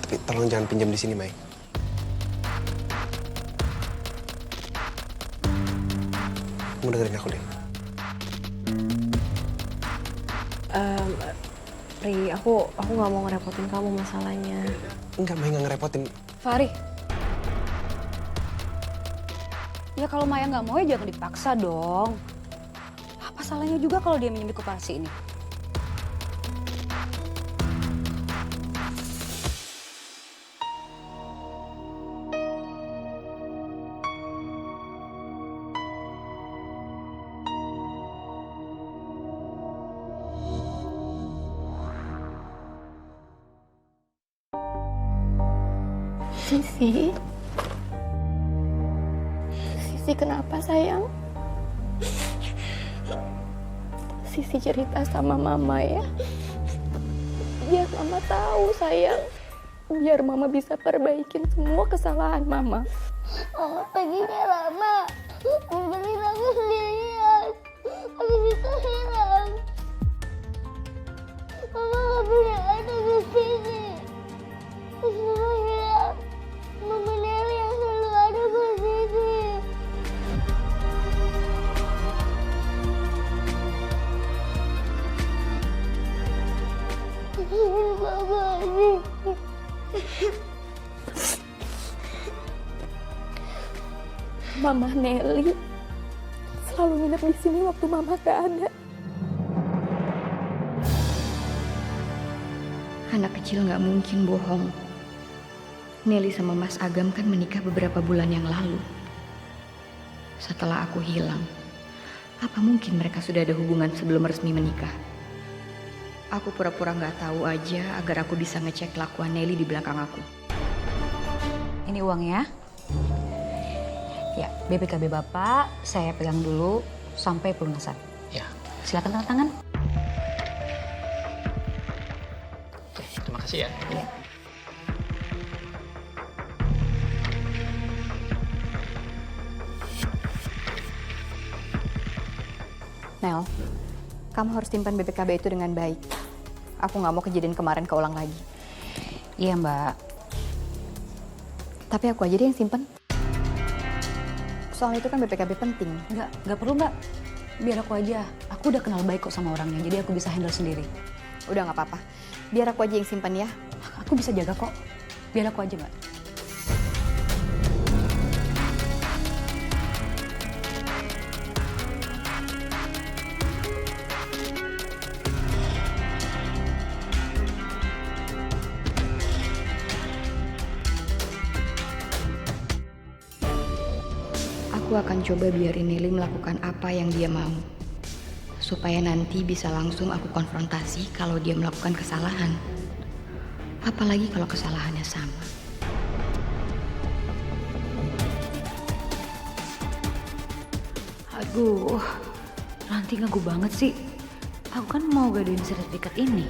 Tapi tolong jangan pinjam di sini, Mai. Kamu dengerin aku deh. Ri, aku nggak mau ngerepotin kamu masalahnya. Enggak, Mai, nggak ngerepotin. Fahri. Ya kalau Maya nggak mau ya jangan dipaksa dong. Apa salahnya juga kalau dia minjem di koperasi ini? Sisi? Sisi kenapa sayang? Sisi cerita sama mama ya. Biar mama tahu sayang. Biar mama bisa perbaikin semua kesalahan mama. Mama perginya lama. Ninggalin aku sendirian. Habis itu hilang. Mama gak pernah ada di sini. Semua hilang. Mama Nelly yang selalu ada di sini. Mama ini. Mama Nelly selalu nginep di sini waktu Mama gak ada. Anak kecil nggak mungkin bohong. Nelly sama Mas Agam kan menikah beberapa bulan yang lalu. Setelah aku hilang, apa mungkin mereka sudah ada hubungan sebelum resmi menikah? Aku pura-pura nggak tahu aja agar aku bisa ngecek kelakuan Nelly di belakang aku. Ini uangnya. Ya, BPKB Bapak saya pegang dulu sampai pelunasan. Ya. Silakan tanda tangan. Terima kasih ya. Nel, kamu harus simpan BPKB itu dengan baik. Aku nggak mau kejadian kemarin keulang lagi. Iya, Mbak. Tapi aku aja deh yang simpen. Soalnya itu kan BPKB penting. Nggak perlu, Mbak. Biar aku aja. Aku udah kenal baik kok sama orangnya, jadi aku bisa handle sendiri. Udah nggak apa-apa. Biar aku aja yang simpan ya. Aku bisa jaga kok. Biar aku aja, Mbak. Aku akan coba biarin Nelly melakukan apa yang dia mau. Supaya nanti bisa langsung aku konfrontasi kalau dia melakukan kesalahan. Apalagi kalau kesalahannya sama. Aduh, Ranti ngaku banget sih. Aku kan mau gaduhin sertifikat ini.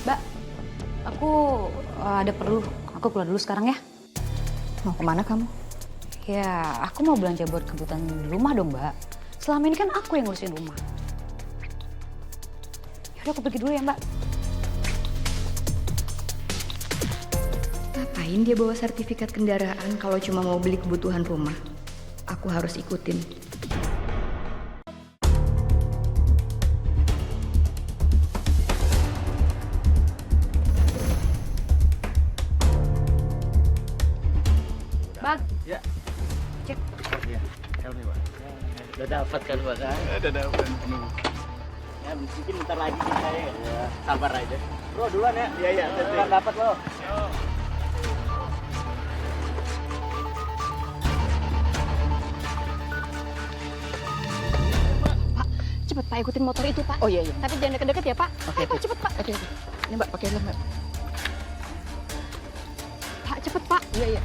Mbak, aku ada perlu. Aku keluar dulu sekarang ya. Mau kemana kamu? Ya, aku mau belanja buat kebutuhan di rumah dong, Mbak. Selama ini kan aku yang ngurusin rumah. Yaudah, aku pergi dulu ya, Mbak. Ngapain dia bawa sertifikat kendaraan kalau cuma mau beli kebutuhan rumah? Aku harus ikutin. Bang. Ya. Cek. Ya, helm Pak. Udah dapat kan Pak? Udah dapat. Ya, mungkin bentar lagi kita ya. Sabar aja. Bro, duluan ya. Iya, iya. Duluan dapat lo. Pak, cepet Pak ikutin motor itu Pak. Oh iya, iya. Tapi jangan deket-deket ya Pak. Oke, Ayo, Pak, cepet Pak. Oke. Ini Mbak, pakai helm Mbak. Pak, cepet Pak. Iya, iya.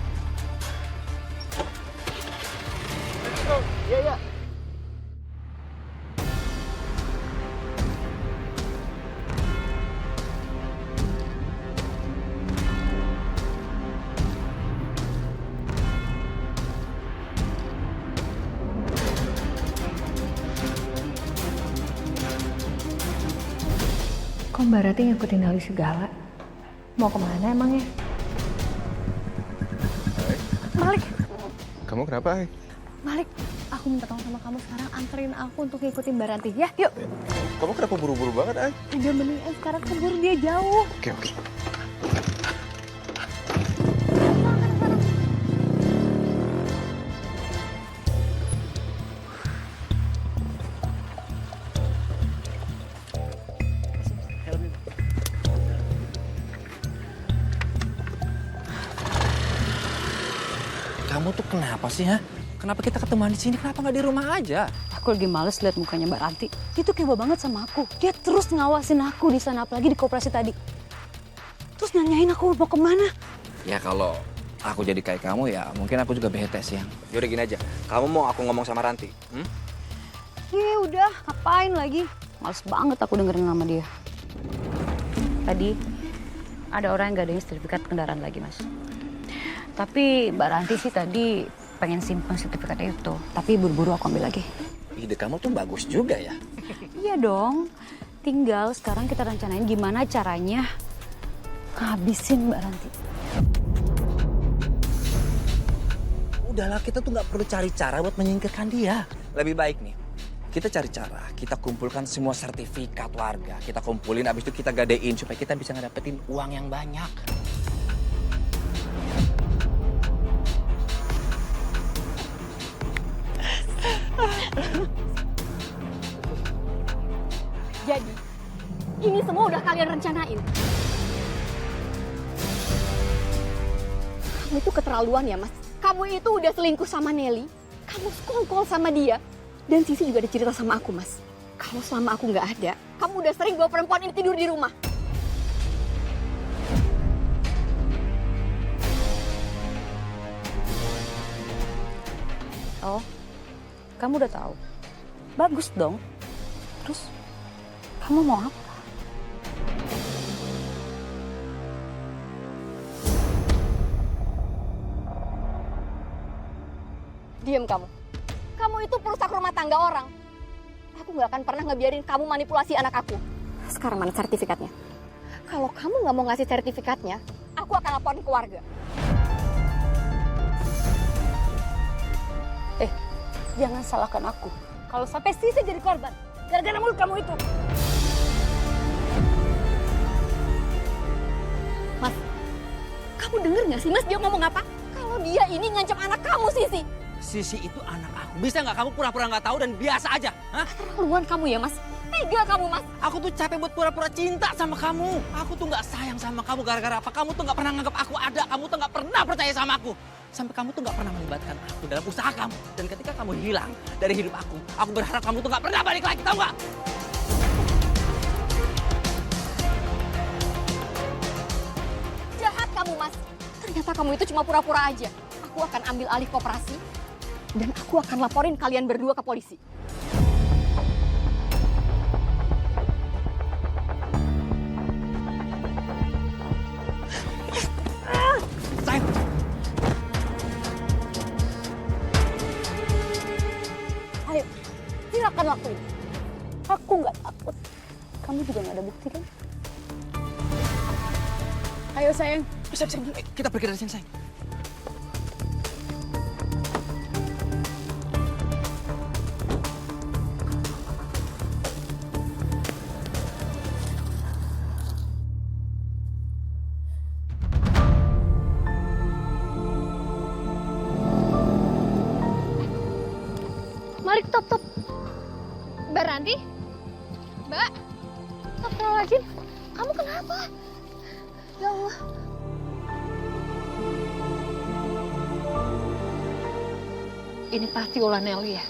Iya, iya. Kok Mbak Rati ngikutin Nelly segala? Mau kemana emangnya? Malik, Kamu kenapa, Hai? Malik, aku minta tolong sama kamu sekarang anterin aku untuk ngikutin Mbak Ranti ya. Yuk. Kamu kenapa buru-buru banget, Hai? Udah mendingan sekarang keburu dia jauh. Oke, oke. Kamu tuh kenapa sih, ha? Kenapa kita ketemuan di sini? Kenapa nggak di rumah aja? Aku lagi males lihat mukanya Mbak Ranti. Dia tuh keba banget sama aku. Dia terus ngawasin aku di sana, apalagi di koperasi tadi. Terus nanyain aku mau kemana. Ya kalau aku jadi kayak kamu ya mungkin aku juga bete sih. Yaudah gini aja, kamu mau aku ngomong sama Ranti? Udah, ngapain lagi? Males banget aku dengerin nama dia. Tadi ada orang yang gak ada sertifikat kendaraan lagi, Mas. Tapi Mbak Ranti sih tadi pengen simpan sertifikatnya itu. Tapi buru-buru aku ambil lagi. Ide kamu tuh bagus juga ya. Iya dong. Tinggal sekarang kita rencanain gimana caranya ngabisin Mbak Ranti. Udahlah, kita tuh nggak perlu cari cara buat menyingkirkan dia. Lebih baik nih, kita cari cara, kita kumpulkan semua sertifikat warga. Kita kumpulin, abis itu kita gadein supaya kita bisa ngedapetin uang yang banyak. Jadi, ini semua udah kalian rencanain. Kamu itu keterlaluan ya, Mas. Kamu itu udah selingkuh sama Nelly. Kamu sekongkol sama dia. Dan Sisi juga ada cerita sama aku, Mas. Kalau selama aku nggak ada, kamu udah sering bawa perempuan ini tidur di rumah. Oh, kamu udah tahu? Bagus dong. Terus, kamu mau apa? Diam kamu. Kamu itu perusak rumah tangga orang. Aku nggak akan pernah ngebiarin kamu manipulasi anak aku. Sekarang mana sertifikatnya? Kalau kamu nggak mau ngasih sertifikatnya, aku akan laporin ke warga. Jangan salahkan aku. Kalau sampai Sisi jadi korban, gara-gara mulut kamu itu. Mas, kamu denger nggak sih Mas dia ngomong apa? Kalau dia ini ngancam anak kamu, Sisi. Sisi itu anak aku. Bisa nggak kamu pura-pura nggak tahu dan biasa aja? Hah? Keterlaluan kamu ya, Mas. Tega kamu, Mas. Aku tuh capek buat pura-pura cinta sama kamu. Aku tuh nggak sayang sama kamu gara-gara apa? Kamu tuh nggak pernah nganggap aku ada. Kamu tuh nggak pernah percaya sama aku. Sampai kamu tuh nggak pernah melibatkan aku dalam usaha kamu. Dan ketika kamu hilang dari hidup aku berharap kamu tuh nggak pernah balik lagi, tahu nggak? Jahat kamu, Mas. Ternyata kamu itu cuma pura-pura aja. Aku akan ambil alih koperasi dan aku akan laporin kalian berdua ke polisi. Ayo, silakan lakuin. Aku nggak takut. Kamu juga nggak ada bukti kan? Ayo sayang. Bisa, kita pergi dari sini, sayang. Mari, top. Mbak Ranti? Mbak? Astagfirullahaladzim. Kamu kenapa? Ya Allah. Ini pasti ulah Nelly ya?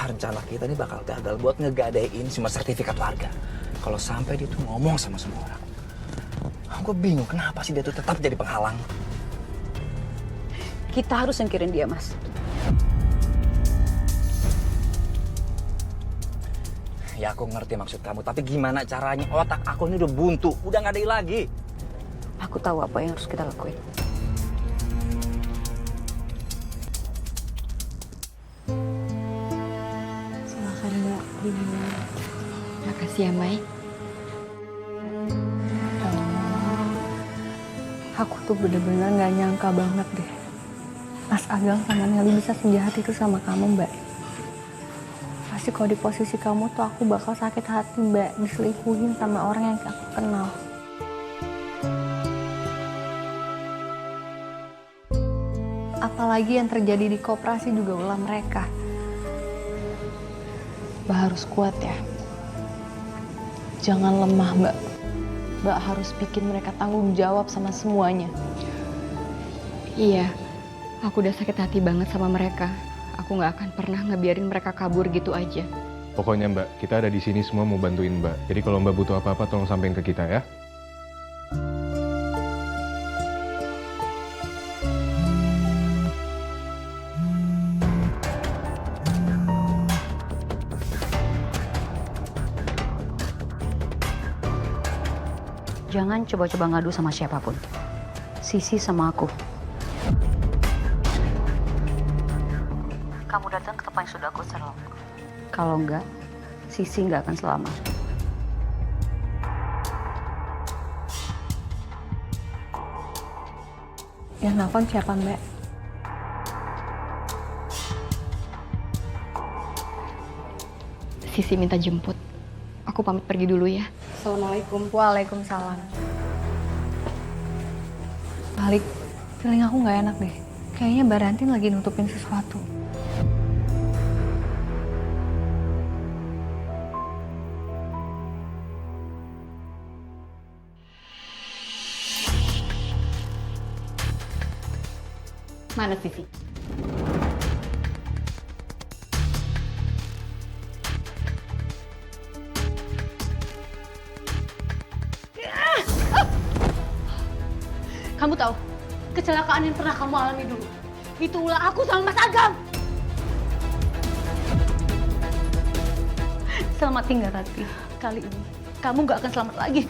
Rencana kita ini bakal gagal buat ngegadein semua sertifikat warga. Kalau sampai dia tuh ngomong sama semua orang. Gue bingung kenapa sih dia tuh tetap jadi penghalang. Kita harus singkirin dia, Mas. Ya aku ngerti maksud kamu, tapi gimana caranya? Otak aku ini udah buntu, udah nggak ada lagi. Aku tahu apa yang harus kita lakuin. Silakan Mbak, diminum. Makasih ya, Mai. Aku tuh bener-bener gak nyangka banget deh. Mas Agam sama Nelly bisa sejahat itu sama kamu, Mbak. Pasti kalau di posisi kamu tuh aku bakal sakit hati, Mbak. Diselingkuhin sama orang yang aku kenal. Apalagi yang terjadi di koperasi juga ulah mereka. Mbak harus kuat ya. Jangan lemah, Mbak. Mbak harus bikin mereka tanggung jawab sama semuanya. Iya, Aku udah sakit hati banget sama mereka. Aku nggak akan pernah ngebiarin mereka kabur gitu aja. Pokoknya Mbak, kita ada di sini semua mau bantuin Mbak. Jadi kalau Mbak butuh apa-apa tolong sampein ke kita ya. Jangan coba-coba ngadu sama siapapun. Sisi sama aku. Kamu datang ke tempat yang sudah aku serok. Kalau enggak, Sisi nggak akan selamat. Yang nelfon siapa, Mbak? Sisi minta jemput. Aku pamit pergi dulu ya. Assalamualaikum. Waalaikumsalam. Balik, feeling aku nggak enak deh. Kayaknya Mbak Ranti lagi nutupin sesuatu. Mana Sisi? Kamu tahu, kecelakaan yang pernah kamu alami dulu, itu ulah aku sama Mas Agam. Selamat tinggal, Ranti. Kali ini, kamu gak akan selamat lagi.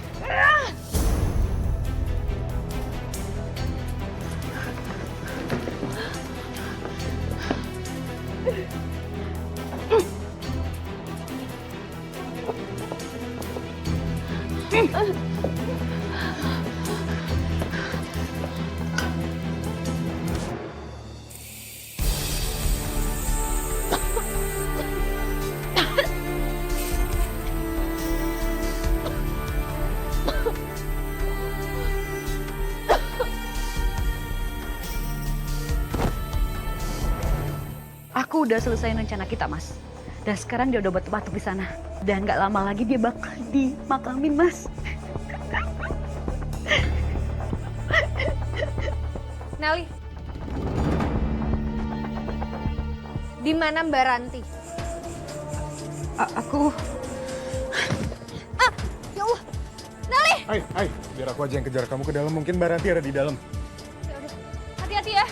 Aku udah selesai rencana kita, Mas. Dan sekarang dia udah batu-batu di sana. Dan nggak lama lagi dia bakal dimakamin, Mas. Nelly. Di mana Mbak Ranti? Aku... Ya Allah. Nelly. Hai, biar aku aja yang kejar kamu ke dalam. Mungkin Mbak Ranti ada di dalam. Hati-hati ya.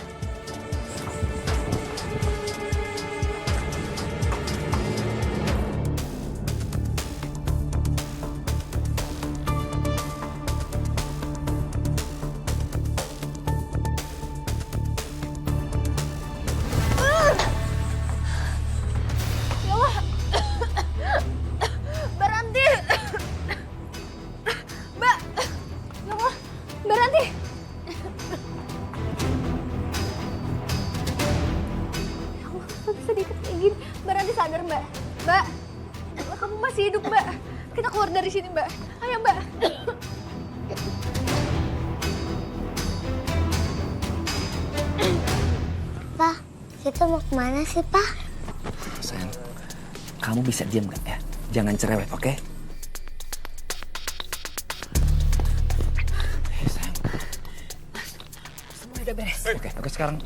Sedikit kayak gini, Mbak Ranti sadar, Mbak. Mbak, kamu masih hidup, Mbak. Kita keluar dari sini, Mbak. Ayo, Mbak. Pak, kita mau kemana sih, Pak? Sayang, kamu bisa diam gak ya? Jangan cerewet, oke? Sayang. Semua udah beres. Oke, sekarang.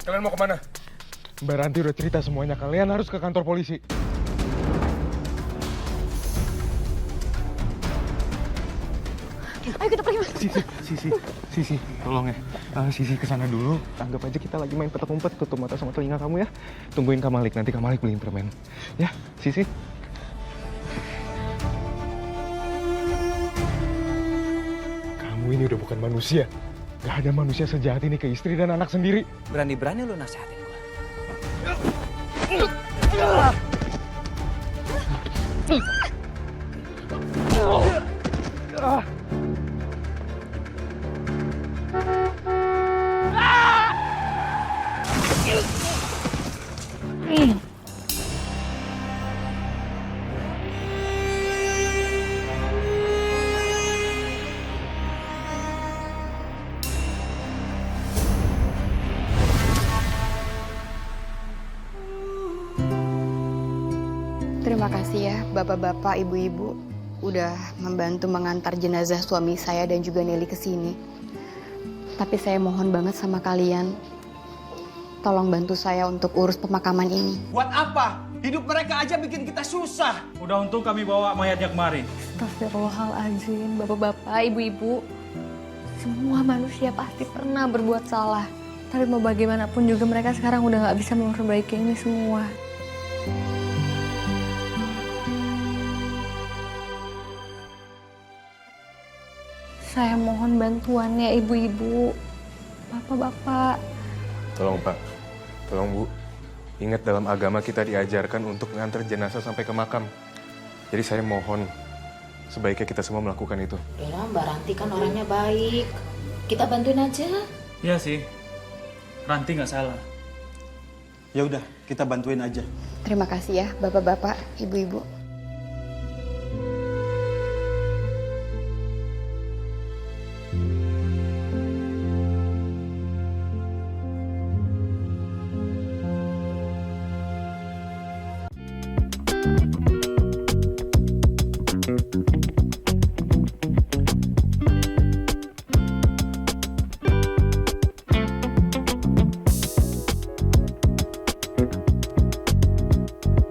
Kalian mau kemana? Mbak Ranti udah cerita semuanya. Kalian harus ke kantor polisi. Ayo kita pergi, Mas. Sisi, tolong ya. Sisi kesana dulu. Anggap aja kita lagi main petak umpet. Tutup mata sama telinga kamu ya. Tungguin Kak Malik. Nanti Kak Malik beliin permen. Ya, Sisi. Kamu ini udah bukan manusia. Gak ada manusia sejahat ini ke istri dan anak sendiri. Berani-berani lu nasihatin gue. Terima kasih ya bapak-bapak, ibu-ibu udah membantu mengantar jenazah suami saya dan juga Nelly ke sini. Tapi saya mohon banget sama kalian, tolong bantu saya untuk urus pemakaman ini. Buat apa? Hidup mereka aja bikin kita susah. Udah untung kami bawa mayatnya kemari. Astagfirullahaladzim, bapak-bapak, ibu-ibu. Semua manusia pasti pernah berbuat salah. Tapi mau bagaimanapun juga mereka sekarang udah gak bisa memperbaiki ini semua. Saya mohon bantuannya ibu-ibu, bapak-bapak. Tolong Pak, tolong Bu. Ingat dalam agama kita diajarkan untuk nganter jenazah sampai ke makam. Jadi saya mohon, sebaiknya kita semua melakukan itu. Yalah, Mbak Ranti kan orangnya baik. Kita bantuin aja. Iya sih, Ranti nggak salah. Ya udah, kita bantuin aja. Terima kasih ya, bapak-bapak, ibu-ibu.